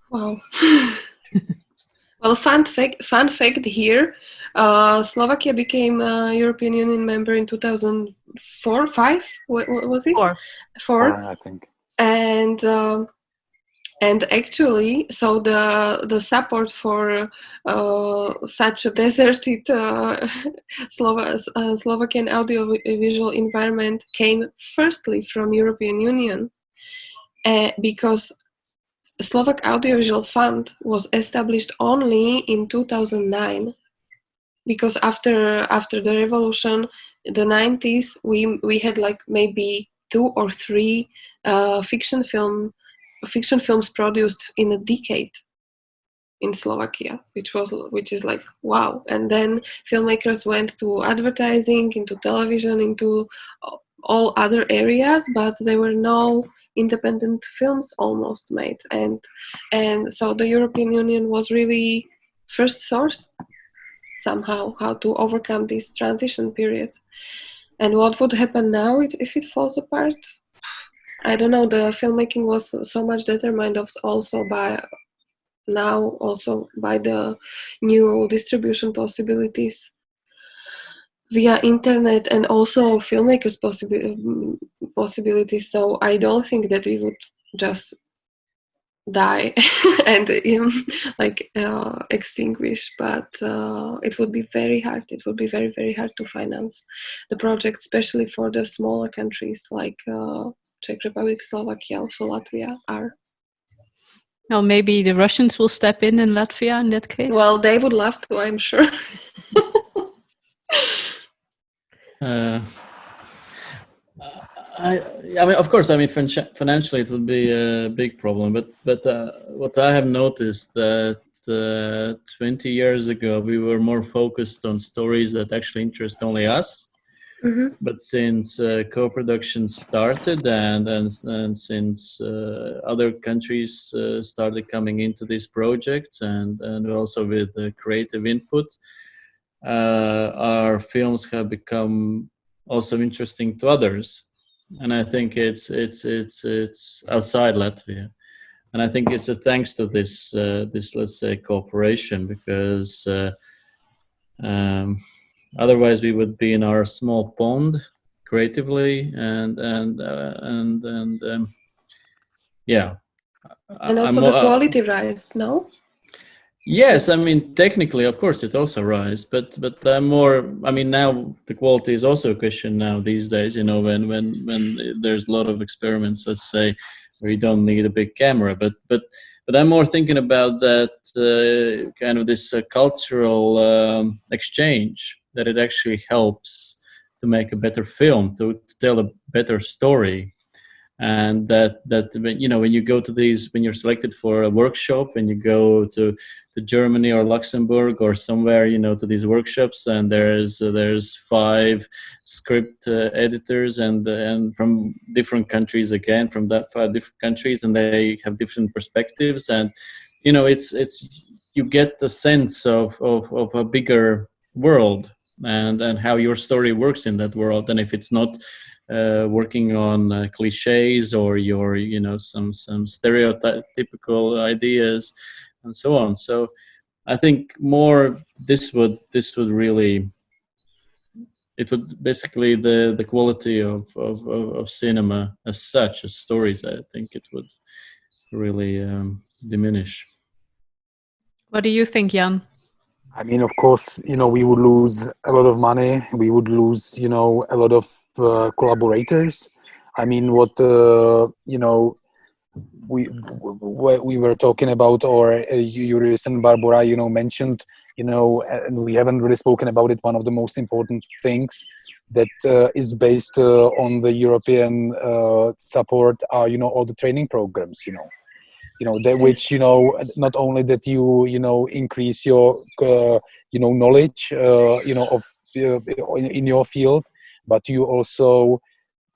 Wow. Well, fun fact here, Slovakia became a European Union member in 2004, 5, what was it? 4. 4. I think. And actually, so the support for such a deserted Slovakian audiovisual environment came firstly from European Union, because Slovak Audiovisual Fund was established only in 2009, because after the revolution, the 90s, we had like maybe 2 or 3 fiction films produced in a decade in Slovakia, which is like wow. And then filmmakers went to advertising, into television, into all other areas, but there were no independent films almost made, and so the European Union was really first source somehow how to overcome this transition period. And what would happen now if it falls apart? I don't know. The filmmaking was so much determined also by the new distribution possibilities via internet, and also filmmakers possibilities. So I don't think that we would just die and extinguish, but it would be very hard. It would be very, very hard to finance the project, especially for the smaller countries like Czech Republic, Slovakia, also Latvia are. Well, maybe the Russians will step in Latvia in that case. Well, they would love to, I'm sure. I mean, of course, I mean, financially it would be a big problem. But what I have noticed that 20 years ago we were more focused on stories that actually interest only us. Mm-hmm. But since co-production started and since other countries started coming into these projects and also with creative input, our films have become also interesting to others. And I think it's outside Latvia, and I think it's a thanks to this let's say cooperation, because otherwise we would be in our small pond creatively and yeah. And also the quality rise, no? Yes, I mean technically, of course, it also rise, but I'm more. I mean, now the quality is also a question now these days. You know, when there's a lot of experiments, let's say, where you don't need a big camera, but I'm more thinking about that kind of this cultural exchange, that it actually helps to make a better film, to tell a better story. And that you know, when you go to these, when you're selected for a workshop and you go to Germany or Luxembourg or somewhere, you know, to these workshops, and there's 5 script editors and from different countries, again from that 5 different countries, and they have different perspectives, and you know, it's you get a sense of a bigger world and how your story works in that world. And if it's not working on cliches or your, you know, some stereotypical ideas and so on. So I think more this would really, it would basically the quality of cinema as such, as stories, I think it would really diminish. What do you think, Jan? I mean, of course, you know, we would lose a lot of money. We would lose, you know, a lot of collaborators. I mean, what you know, we were talking about, or Julius and Barbara, you know, mentioned, you know, and we haven't really spoken about it. One of the most important things that is based on the European support are, you know, all the training programs, you know, that which, you know, not only that you know, increase your you know, knowledge you know, of in your field, but you also,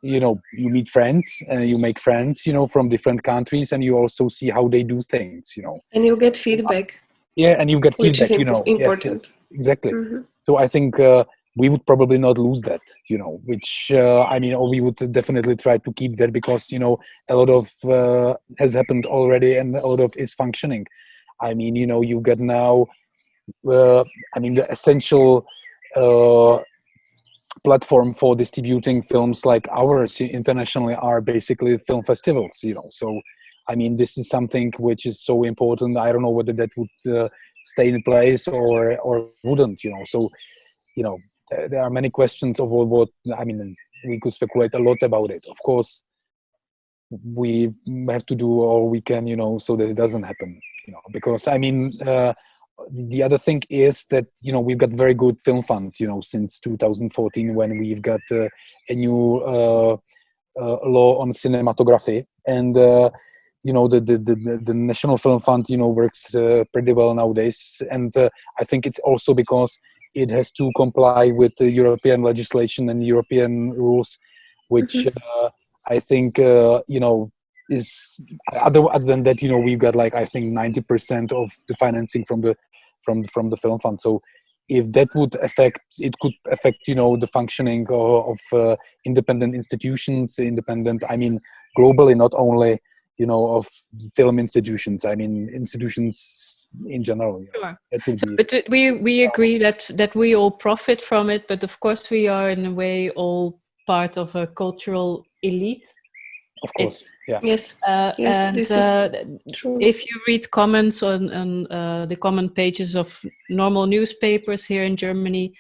you know, you meet friends and you make friends, you know, from different countries, and you also see how they do things, you know, and you get feedback. Yeah, and you get which feedback, is you know. important. Yes, exactly. Mm-hmm. So I think we would probably not lose that, you know, which I mean, or we would definitely try to keep that, because, you know, a lot of has happened already and a lot of is functioning. I mean, you get now, I mean, the essential platform for distributing films like ours internationally are basically film festivals, So, I mean, this is something which is so important. I don't know whether that would stay in place or wouldn't, So, there are many questions of what I mean. We could speculate a lot about it. Of course, we have to do all we can, so that it doesn't happen, Because I mean, the other thing is that we've got very good film fund, since 2014 when we've got a new law on cinematography, and the National Film Fund works pretty well nowadays, and I think it's also because it has to comply with the European legislation and European rules, which I think is other than that, we've got like I think 90% of the financing from the film fund. So if that would affect, it could affect the functioning of independent institutions, I mean globally, not only of film institutions. I mean institutions in general. Sure. That would be. But we agree that we all profit from it, but of course we are in a way all part of a cultural elite. Of course, yeah. Yes, and this is true. If you read comments on the comment pages of normal newspapers here in Germany,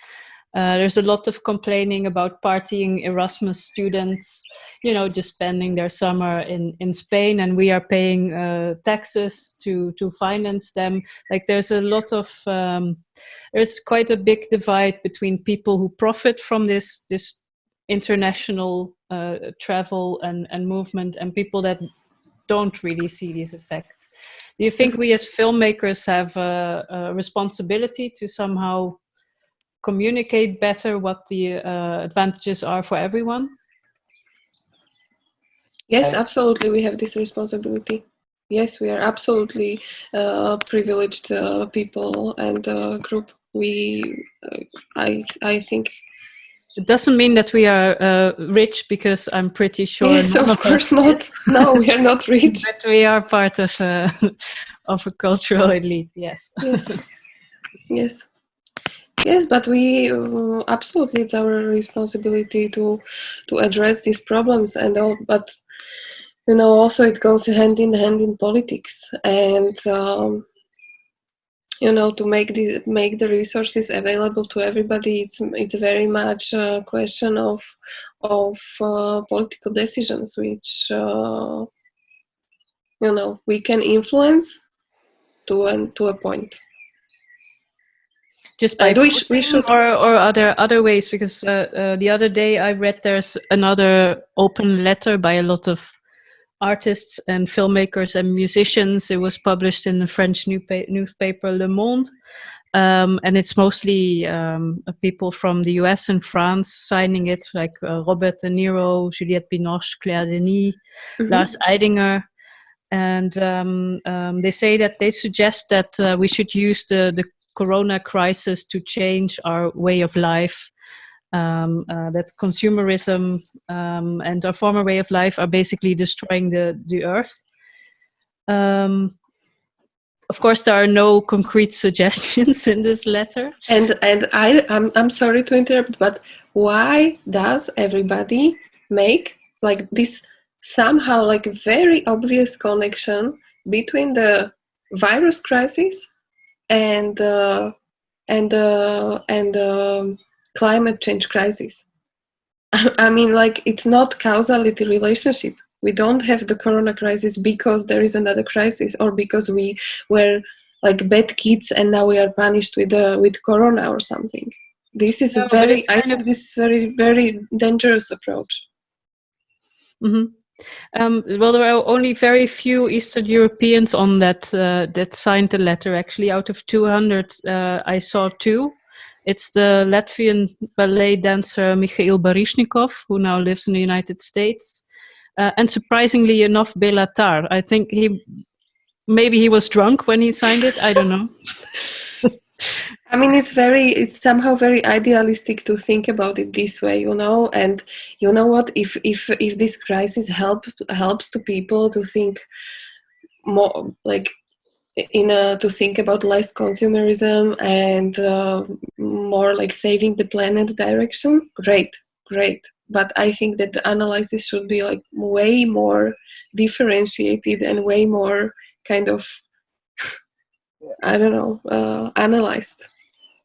there's a lot of complaining about partying Erasmus students, just spending their summer in Spain, and we are paying taxes to finance them. Like there's a lot of there's quite a big divide between people who profit from this international travel and movement, and people that don't really see these effects. Do you think we as filmmakers have a responsibility to somehow communicate better what the advantages are for everyone? Yes, absolutely, we have this responsibility. Yes, we are absolutely privileged people and group. I think it doesn't mean that we are rich, because I'm pretty sure. Yes, of course not. No, we are not rich. But we are part of a cultural elite. Yes. Yes, but we absolutely, it's our responsibility to address these problems and all. But also it goes hand in hand in politics, and to make the resources available to everybody. It's very much a question of political decisions, which we can influence to a point. Just by we should, or other ways, because the other day I read there's another open letter by a lot of artists and filmmakers and musicians. It was published in the French newspaper Le Monde, and it's mostly people from the US and France signing it, like Robert De Niro, Juliette Binoche, Claire Denis, Lars Eidinger. And they say that they suggest that we should use the Corona crisis to change our way of life. That consumerism and our former way of life are basically destroying the earth. Of course, there are no concrete suggestions in this letter. And I'm sorry to interrupt, but why does everybody make like this somehow like a very obvious connection between the virus crisis and climate change crisis? I mean, like, it's not causality relationship. We don't have the corona crisis because there is another crisis, or because we were like bad kids and now we are punished with corona or something. This is I think this is very, very dangerous approach. Well, there are only very few Eastern Europeans on that signed the letter. Actually, out of 200, I saw 2. It's the Latvian ballet dancer Mikhail Baryshnikov, who now lives in the United States, and surprisingly enough, Bela Tar. I think maybe he was drunk when he signed it. I don't know. I mean, it's somehow very idealistic to think about it this way, and you know what, if this crisis helps to people to think more, like to think about less consumerism and more like saving the planet direction, great. But I think that the analysis should be like way more differentiated and way more kind of, I don't know, analyzed.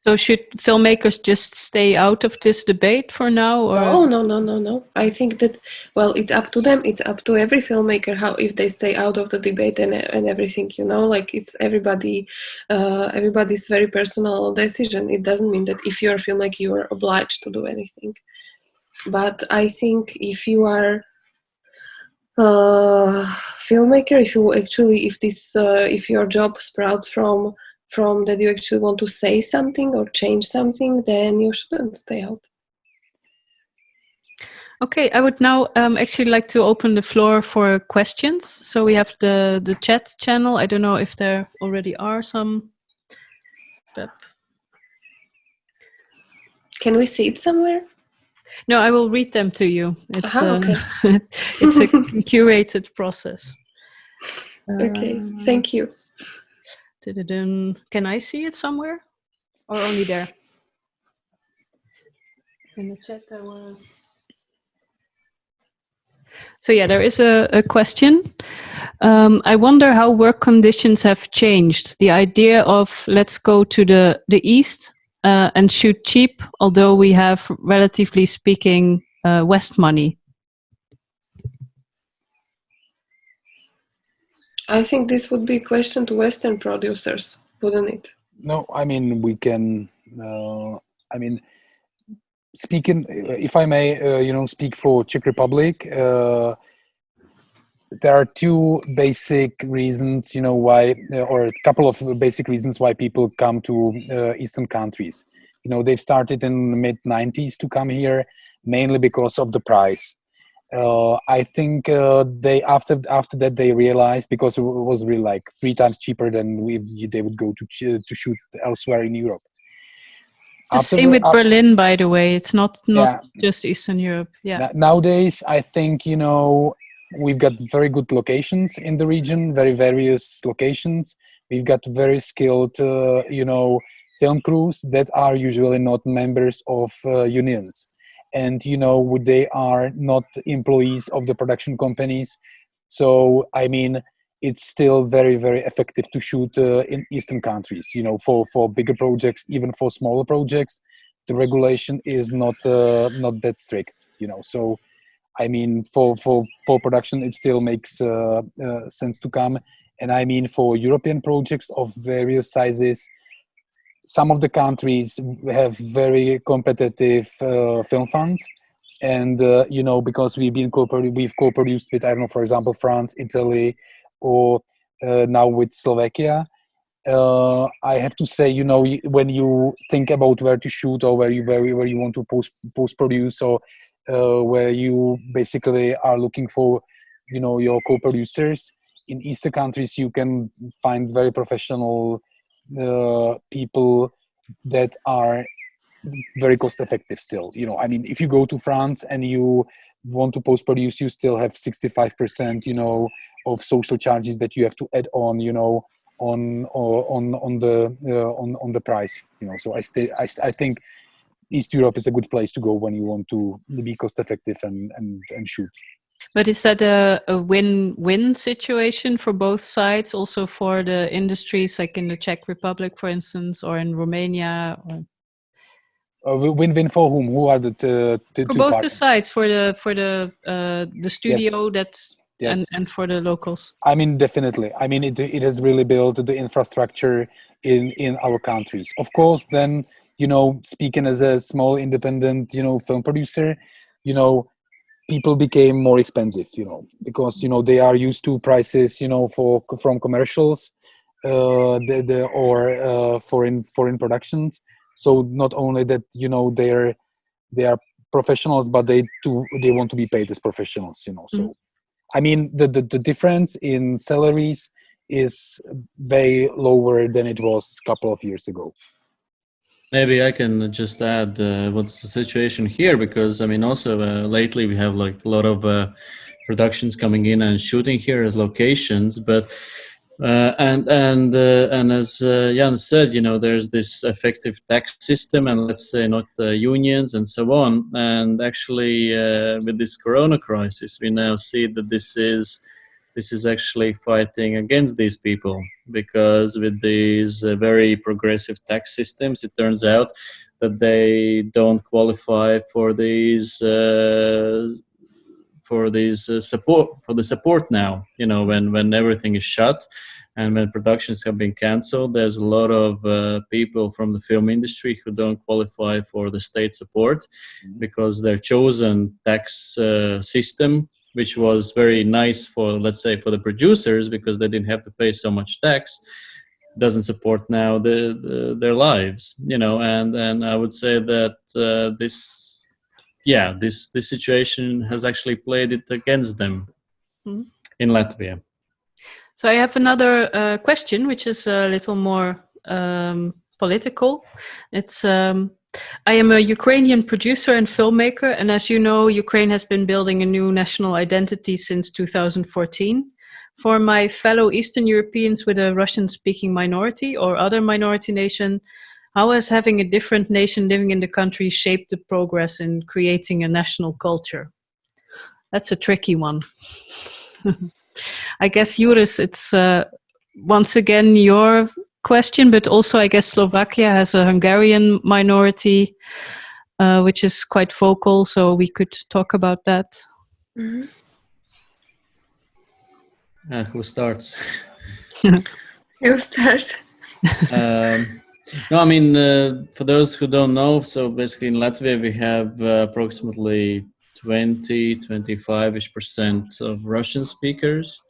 So should filmmakers just stay out of this debate for now? Or? No. I think that, well, it's up to them. It's up to every filmmaker how if they stay out of the debate and everything. Like it's everybody's very personal decision. It doesn't mean that if you're a filmmaker, you are obliged to do anything. But I think if you are filmmaker, if your job sprouts from that you actually want to say something or change something, then you shouldn't stay out. Okay, I would now actually like to open the floor for questions. So we have the chat channel. I don't know if there already are some. Can we see it somewhere? No, I will read them to you. It's okay. It's a curated process. Okay, thank you. Can I see it somewhere, or only there? In the chat there was. So yeah, there is a question. I wonder how work conditions have changed. The idea of let's go to the East and shoot cheap, although we have, relatively speaking, West money. I think this would be a question to Western producers, wouldn't it? No, I mean, we can, speaking, if I may, speak for Czech Republic, there are two basic reasons, why, or a couple of basic reasons why people come to Eastern countries. They've started in the mid-90s to come here, mainly because of the price. I think they after that they realized, because it was really like 3 times cheaper than they would go to shoot elsewhere in Europe. The same with Berlin, by the way. It's not just Eastern Europe. Yeah. Nowadays, I think we've got very good locations in the region, very various locations. We've got very skilled, film crews that are usually not members of unions. And, they are not employees of the production companies. So, I mean, it's still very, very effective to shoot in Eastern countries, for bigger projects, even for smaller projects. The regulation is not that strict, So, I mean, for production, it still makes sense to come. And I mean, for European projects of various sizes, some of the countries have very competitive film funds, and because we've co-produced with, I don't know, for example, France, Italy, or now with Slovakia. I have to say, when you think about where to shoot, or where you want to post produce, or where you basically are looking for, your co-producers in Eastern countries, you can find very professional people that are very cost effective still. I mean, if you go to France and you want to post produce, you still have 65%, of social charges that you have to add on, on the price. So I think East Europe is a good place to go when you want to be cost effective and shoot. But is that a win-win situation for both sides, also for the industries, like in the Czech Republic, for instance, or in Romania? Win-win for whom? Who are the two for both parties? The sides, for the studio, yes. and for the locals. I mean, definitely. I mean, it has really built the infrastructure in our countries. Of course, then, speaking as a small independent, film producer, people became more expensive, because, they are used to prices, from commercials, or foreign productions. So not only that, they are professionals, but they want to be paid as professionals, So, Mm-hmm. I mean, the difference in salaries is way lower than it was a couple of years ago. Maybe I can just add what's the situation here, because I mean, also lately we have like a lot of productions coming in and shooting here as locations, but And as Jan said, there's this effective tax system, and let's say not unions and so on. And actually, with this Corona crisis, we now see that this is actually fighting against these people, because with these very progressive tax systems, it turns out that they don't qualify for these. For the support now, when everything is shut and when productions have been cancelled, there's a lot of people from the film industry who don't qualify for the state support because their chosen tax system, which was very nice for, let's say, for the producers because they didn't have to pay so much tax, doesn't support now their lives, and I would say that this situation has actually played it against them in Latvia. So I have another question, which is a little more political. It's I am a Ukrainian producer and filmmaker, and as you know, Ukraine has been building a new national identity since 2014. For my fellow Eastern Europeans with a Russian-speaking minority or other minority nation, how has having a different nation living in the country shaped the progress in creating a national culture? That's a tricky one. I guess, Juris, it's once again your question, but also I guess Slovakia has a Hungarian minority, which is quite vocal, so we could talk about that. Mm-hmm. Who starts? You start. No, I mean, for those who don't know, so basically in Latvia we have approximately 25% of Russian speakers.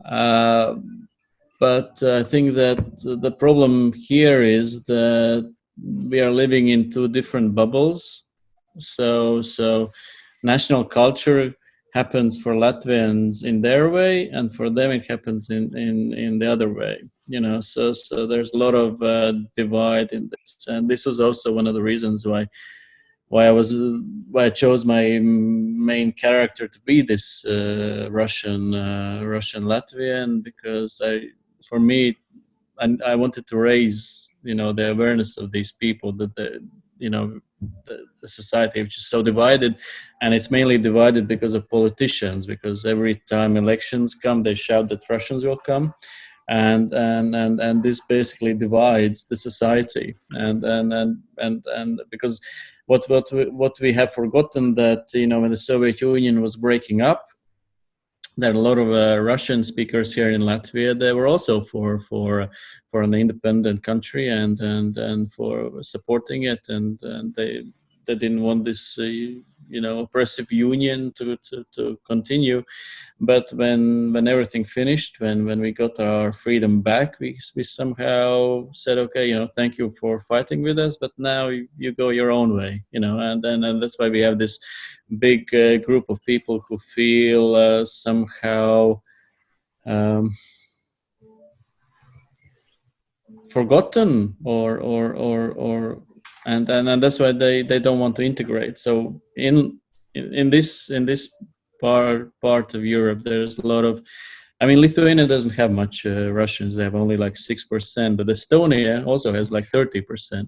But I think that the problem here is that we are living in two different bubbles. So national culture happens for Latvians in their way, and for them it happens in the other way. So there's a lot of divide in this, and this was also one of the reasons why I chose my main character to be this Russian Latvian, because for me I wanted to raise the awareness of these people, that the society which is so divided, and it's mainly divided because of politicians, because every time elections come they shout that Russians will come, and this basically divides the society, and because what we have forgotten, that when the Soviet Union was breaking up, there are a lot of Russian speakers here in Latvia. They were also for an independent country and for supporting it, and they didn't want this oppressive union to continue. But when everything finished, when we got our freedom back, we somehow said, okay, thank you for fighting with us, but now you go your own way, and that's why we have this big group of people who feel somehow forgotten, and that's why they don't want to integrate. So in this part of Europe, there's a lot of, I mean, Lithuania doesn't have much Russians. They have only like 6%, but Estonia also has like 30%.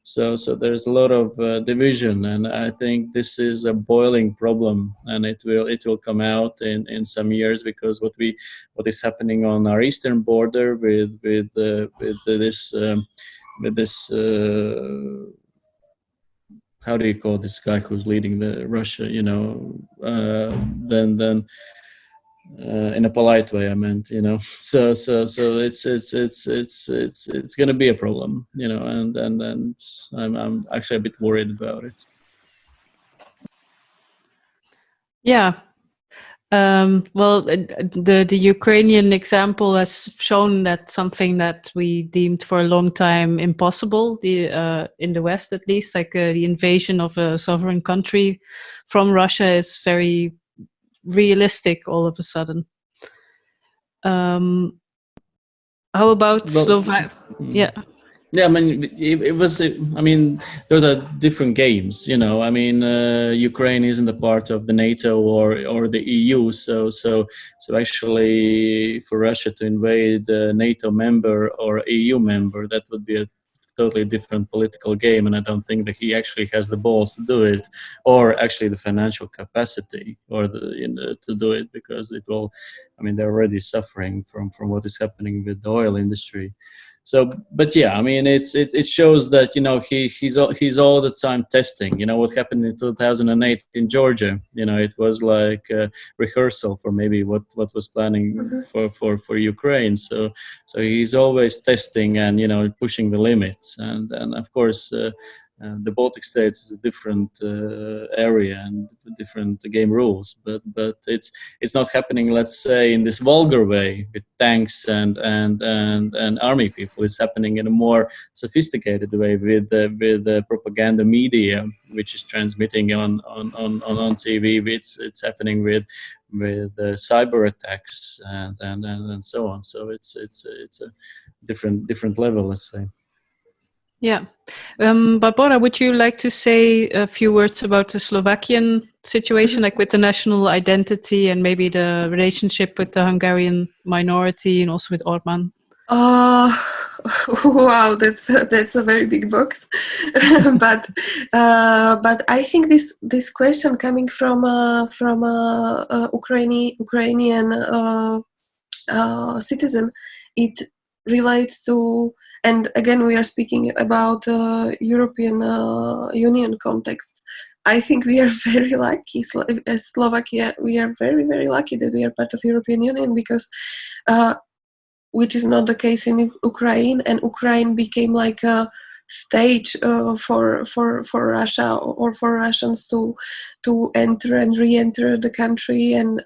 So there's a lot of division, and I think this is a boiling problem, and it will come out in some years, because what is happening on our eastern border with this how do you call this guy who's leading the Russia? Then in a polite way, I meant, So it's going to be a problem, and I'm actually a bit worried about it. Yeah. Well, the Ukrainian example has shown that something that we deemed for a long time impossible, in the West at least, like the invasion of a sovereign country from Russia, is very realistic all of a sudden. How about Slovakia? Yeah. Yeah, I mean, it was. I mean, those are different games, you know. I mean, Ukraine isn't a part of the NATO or the EU, so actually, for Russia to invade a NATO member or EU member, that would be a totally different political game, and I don't think that he actually has the balls to do it, or actually the financial capacity, or to do it, because it will. I mean, they're already suffering from what is happening with the oil industry. So, but yeah, I mean, it shows that, you know, he's all the time testing. You know what happened in 2008 in Georgia. You know, it was like a rehearsal for maybe what was planning for Ukraine. So he's always testing and, you know, pushing the limits. And of course, the Baltic states is a different area and different game rules, but it's not happening, let's say, in this vulgar way with tanks and army people. It's happening in a more sophisticated way with the propaganda media, which is transmitting on TV. It's happening with cyber attacks and so on. So it's a different level, let's say. Yeah. Barbara, would you like to say a few words about the Slovakian situation, like with the national identity and maybe the relationship with the Hungarian minority and also with Orban? Wow, that's a very big box. but I think this question coming from Ukrainian citizen, it relates to, and again we are speaking about European Union context. I think we are very lucky as Slovakia. We are very, very lucky that we are part of European Union, because which is not the case in Ukraine, and Ukraine became like a stage for Russia or for Russians to enter and re-enter the country, and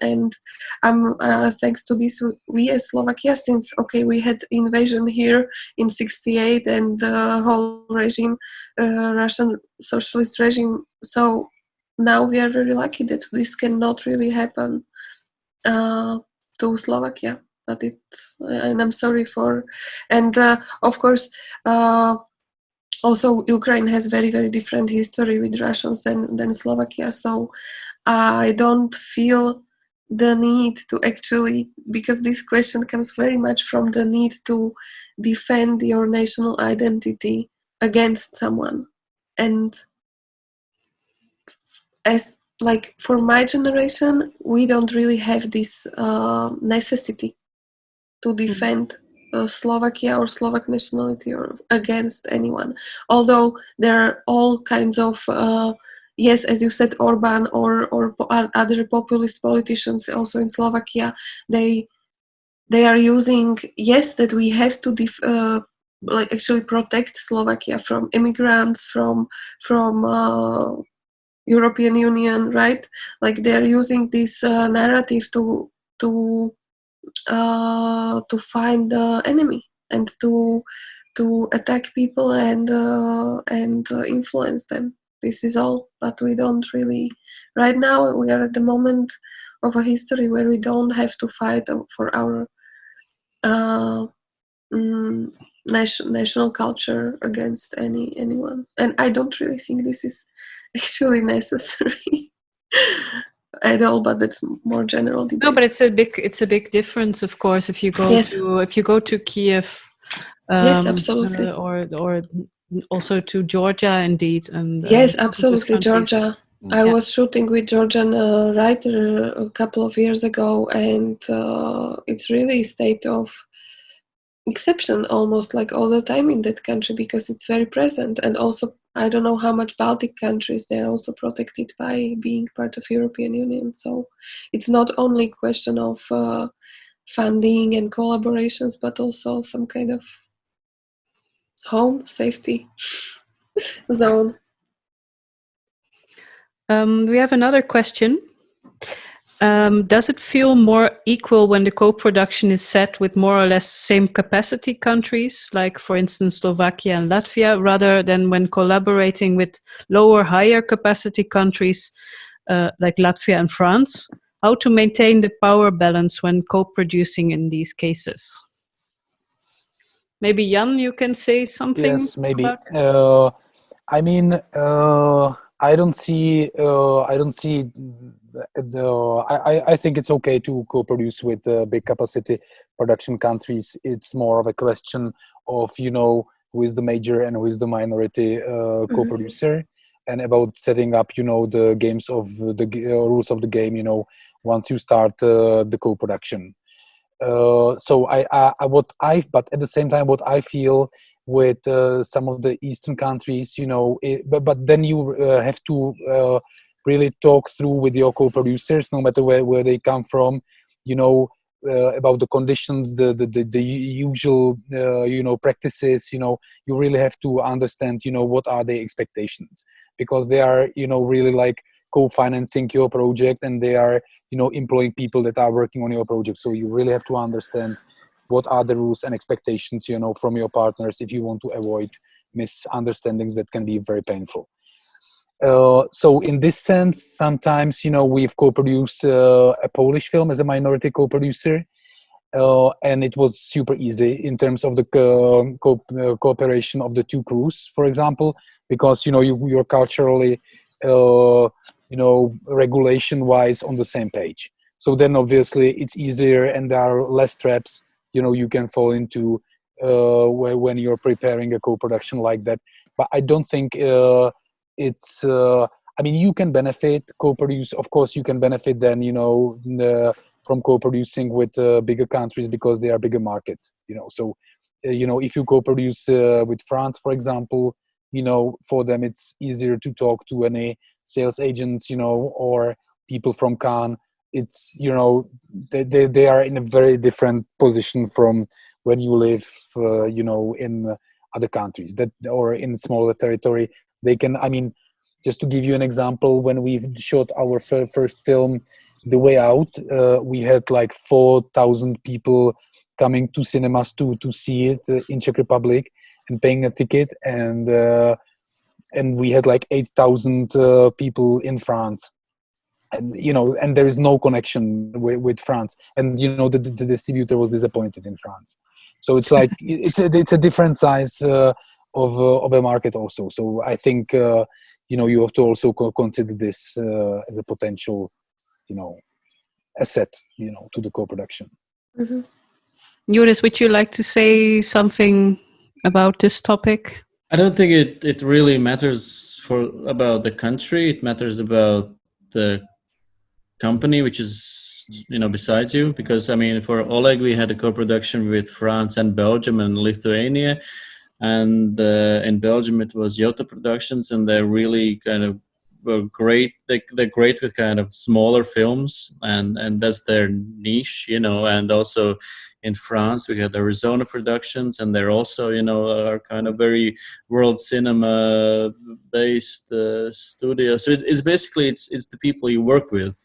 thanks to this, we as Slovakia, since we had invasion here in '68 and the whole regime, Russian socialist regime, so now we are very lucky that this cannot really happen to Slovakia. But and I'm sorry for, and of course, also Ukraine has very, very different history with Russians than Slovakia. So I don't feel the need to actually, because this question comes very much from the need to defend your national identity against someone. And as like for my generation, we don't really have this necessity to defend Slovakia or Slovak nationality or against anyone. Although there are all kinds of, yes, as you said, Orban or other populist politicians also in Slovakia, they are using, yes, that we have to like actually protect Slovakia from immigrants, from European Union, right? Like they are using this narrative to find the enemy and to attack people and influence them. This is all, but we don't really. Right now, we are at the moment of a history where we don't have to fight for our national culture against anyone, and I don't really think this is actually necessary. At all, but that's more general debate. No, but it's a big difference, of course, if you go to Kiev, yes, absolutely, or also to Georgia, indeed, and yes, absolutely, Georgia. I was shooting with Georgian writer a couple of years ago, and it's really a state of exception almost like all the time in that country, because it's very present. And also, I don't know how much Baltic countries, they're also protected by being part of European Union. So it's not only a question of funding and collaborations, but also some kind of home safety zone. We have another question. Does it feel more equal when the co-production is set with more or less same capacity countries, like for instance Slovakia and Latvia, rather than when collaborating with lower, higher capacity countries like Latvia and France? How to maintain the power balance when co-producing in these cases? maybe Jan, you can say something Yes, maybe. about this. I mean, I don't see. I don't see. I think it's okay to co-produce with big capacity production countries. It's more of a question of who is the major and who is the minority co-producer, and about setting up the games of the rules of the game. Once you start the co-production. So but at the same time, what I feel with some of the Eastern countries, but then you have to really talk through with your co-producers, no matter where they come from, about the conditions, the usual, practices, you really have to understand, what are their expectations, because they are, really like co-financing your project, and they are employing people that are working on your project. So you really have to understand what are the rules and expectations from your partners, if you want to avoid misunderstandings that can be very painful. So in this sense, sometimes we've co-produced a Polish film as a minority co-producer, and it was super easy in terms of the cooperation of the two crews, for example, because you're culturally regulation wise on the same page. So then obviously it's easier, and there are less traps you can fall into when you're preparing a co-production like that. But I don't think it's I mean, you can benefit co-produce, of course you can benefit then from co-producing with bigger countries, because they are bigger markets. So if you co-produce with France, for example, for them it's easier to talk to any sales agents, or people from Cannes. It's they are in a very different position from when you live in other countries that, or in smaller territory. They can, I mean, just to give you an example, when we shot our first film, The Way Out, we had like 4,000 people coming to cinemas to see it in Czech Republic and paying a ticket, and we had like 8,000 people in France, and and there is no connection with France, and the distributor was disappointed in France. So it's like it's a different size of a market also. So I think you have to also consider this as a potential asset to the co-production. Mm-hmm. Joris, would you like to say something about this topic? I don't think it really matters about the country. It matters about the company which is beside you, because I mean, for Oleg we had a co-production with France and Belgium and Lithuania, and in Belgium it was Jota Productions, and they're really kind of great. They're great with kind of smaller films, and that's their niche, and also in France we had Arizona Productions, and they're also are kind of very world cinema based studio. So it's basically it's the people you work with.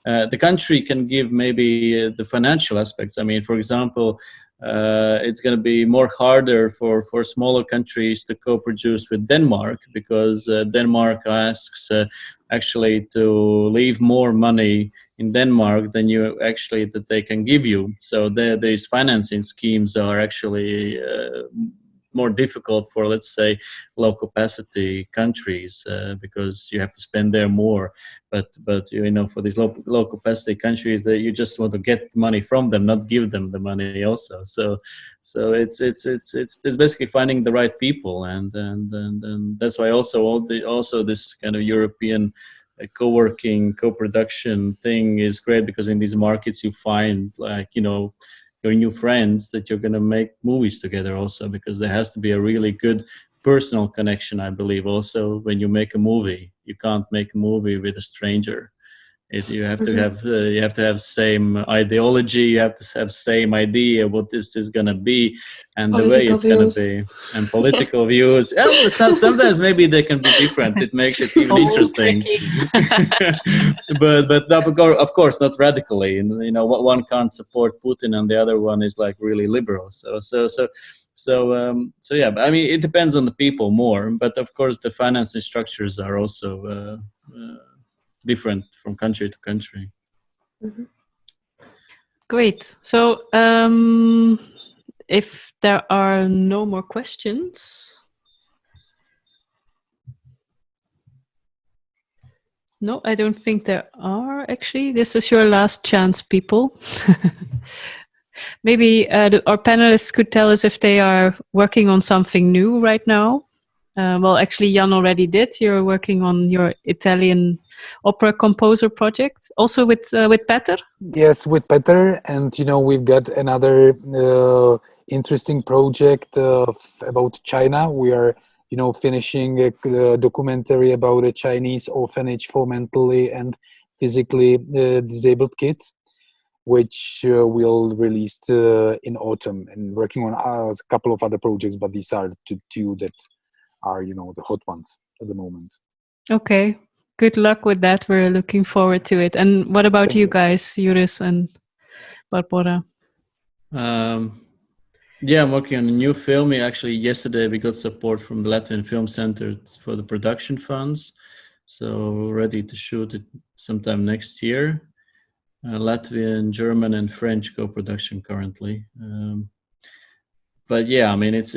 The country can give maybe the financial aspects. I mean, for example, it's going to be more harder for smaller countries to co-produce with Denmark, because Denmark asks actually to leave more money in Denmark than you actually that they can give you. So these financing schemes are actually more difficult for, let's say, low capacity countries, because you have to spend there more. But for these low capacity countries, that you just want to get money from them, not give them the money also. So it's basically finding the right people, and that's why also this kind of European co-working, co-production thing is great, because in these markets you find like your new friends that you're going to make movies together also, because there has to be a really good personal connection, I believe. Also, when you make a movie, you can't make a movie with a stranger. You have to have same ideology. You have to have same idea what this is gonna be, and Political the way it's views. gonna be, and political views. Yeah, sometimes maybe they can be different. It makes it even interesting. but of course not radically. One can't support Putin, and the other one is like really liberal. So yeah. But I mean, it depends on the people more. But of course, the financing structures are also different from country to country. Mm-hmm. Great. So if there are no more questions. No, I don't think there are, actually. This is your last chance, people. Maybe our panelists could tell us if they are working on something new right now. Well, actually, Jan already did. You're working on your Italian opera composer project, also with Peter? Yes, with Peter. And, we've got another interesting project about China. We are finishing a documentary about a Chinese orphanage for mentally and physically disabled kids, which we'll release in autumn, and working on a couple of other projects, but these are the two that are, the hot ones at the moment. Okay. Good luck with that. We're looking forward to it. And what about you guys, Juris and Barbora? Yeah, I'm working on a new film. Actually, yesterday we got support from the Latvian Film Center for the production funds. So we're ready to shoot it sometime next year. Latvian, German, and French co-production currently. But yeah, I mean, it's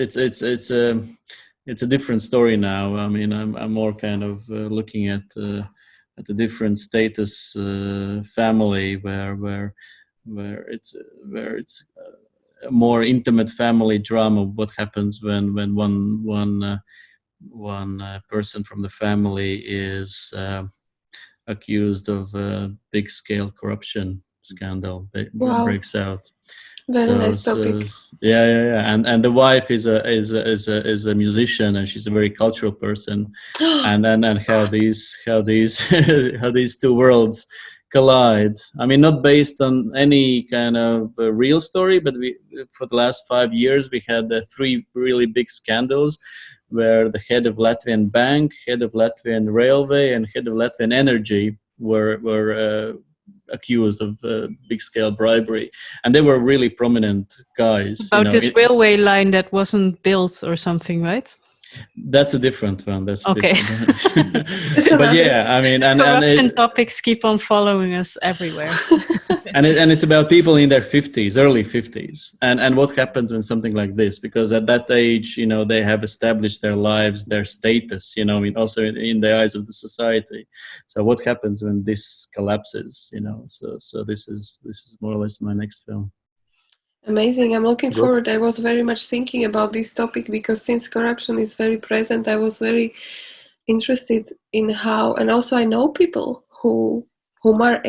a different story now. I mean, I'm more kind of looking at a different status family where it's a more intimate family drama. What happens when one person from the family is accused of a big scale corruption scandal breaks out. Very nice topic. Yeah. And the wife is a musician, and she's a very cultural person, and how these how these two worlds collide. I mean, not based on any kind of real story, but for the last 5 years we had 3 really big scandals where the head of Latvian bank, head of Latvian railway, and head of Latvian energy were accused of big scale bribery, and they were really prominent guys. About this railway line that wasn't built or something, right? That's a different one. That's okay. But yeah, I mean, corruption topics keep on following us everywhere. and it's about people in their 50s, early 50s, and what happens when something like this? Because at that age, they have established their lives, their status, I mean, also in the eyes of the society. So what happens when this collapses? So this is more or less my next film. Amazing. I'm looking forward. I was very much thinking about this topic because since corruption is very present, I was very interested in how, and also I know people who are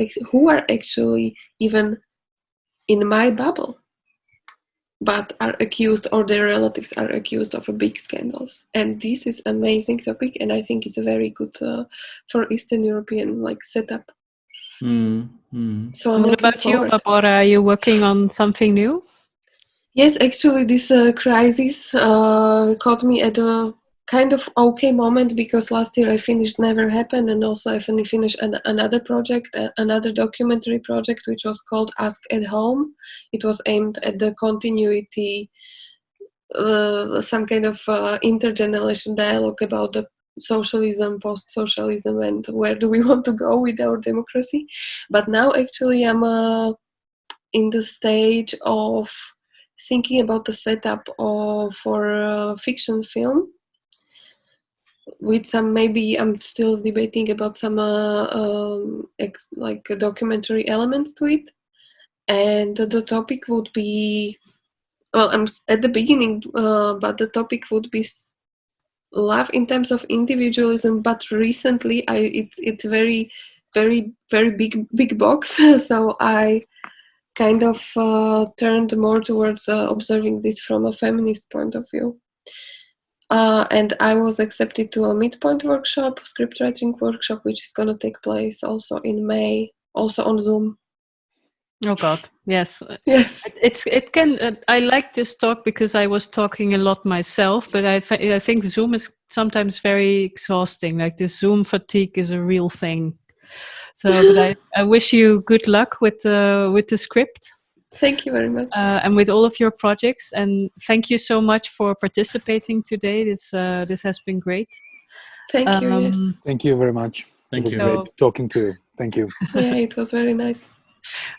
actually even in my bubble, but are accused, or their relatives are accused of big scandals. And this is amazing topic, and I think it's a very good for Eastern European setup. So what about you, Barbora? Are you working on something new? Yes, actually, this crisis caught me at a kind of okay moment because last year I finished Never Happened, and also I finished another project, another documentary project, which was called Ask at Home. It was aimed at the continuity, some kind of intergenerational dialogue about the socialism, post-socialism, and where do we want to go with our democracy. But now actually I'm in the stage of thinking about the setup for a fiction film with some, maybe I'm still debating about some documentary elements to it. And the topic would be, well, I'm at the beginning, but the topic would be love in terms of individualism. But recently, it's very, very, very big box. So I kind of turned more towards observing this from a feminist point of view. And I was accepted to a midpoint workshop, script writing workshop, which is going to take place also in May, also on Zoom. Oh God, yes. Yes. It can. I like this talk because I was talking a lot myself, but I think Zoom is sometimes very exhausting. Like this Zoom fatigue is a real thing. So, but I wish you good luck with the script. Thank you very much. And with all of your projects, and thank you so much for participating today. This has been great. Thank you. Yes. Thank you very much. It was great talking to you. Thank you. Yeah, it was very nice.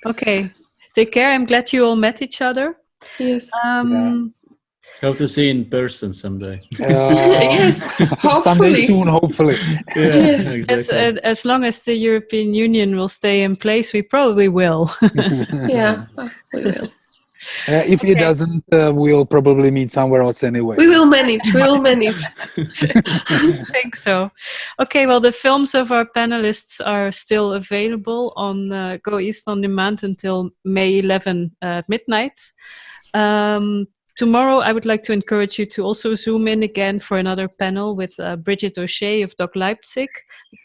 Okay, take care. I'm glad you all met each other. Yes. Hope to see you in person someday. Yes, Someday hopefully. soon, hopefully. Yes. Exactly. As long as the European Union will stay in place, we probably will. Yeah, we will. If it doesn't, we'll probably meet somewhere else anyway. We will manage. We will manage. I think so. Okay, well, the films of our panelists are still available on goEast on demand until May 11 midnight. Tomorrow, I would like to encourage you to also zoom in again for another panel with Bridget O'Shea of Doc Leipzig,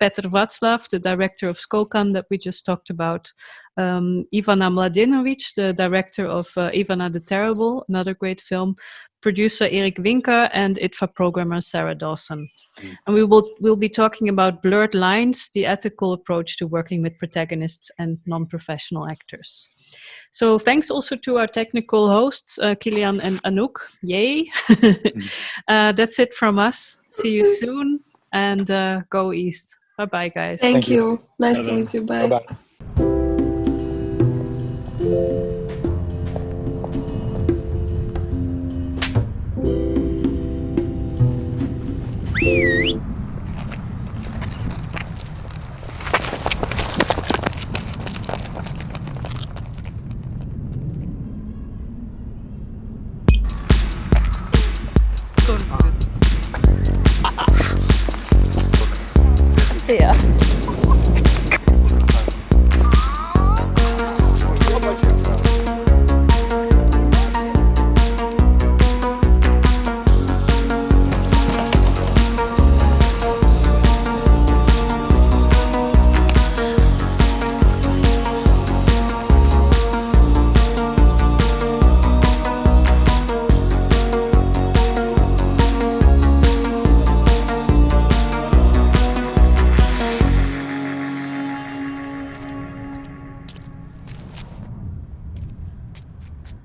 Petr Václav, the director of Skolkan that we just talked about, Ivana Mladenovic, the director of Ivana the Terrible, another great film, producer Erik Winker, and ITFA programmer Sarah Dawson. And we'll be talking about blurred lines, the ethical approach to working with protagonists and non-professional actors. So thanks also to our technical hosts, Kilian and Anouk. Yay! That's it from us. See you soon, and go East. Bye-bye, guys. Thank you. Nice to Bye-bye. meet you. Bye. Bye-bye.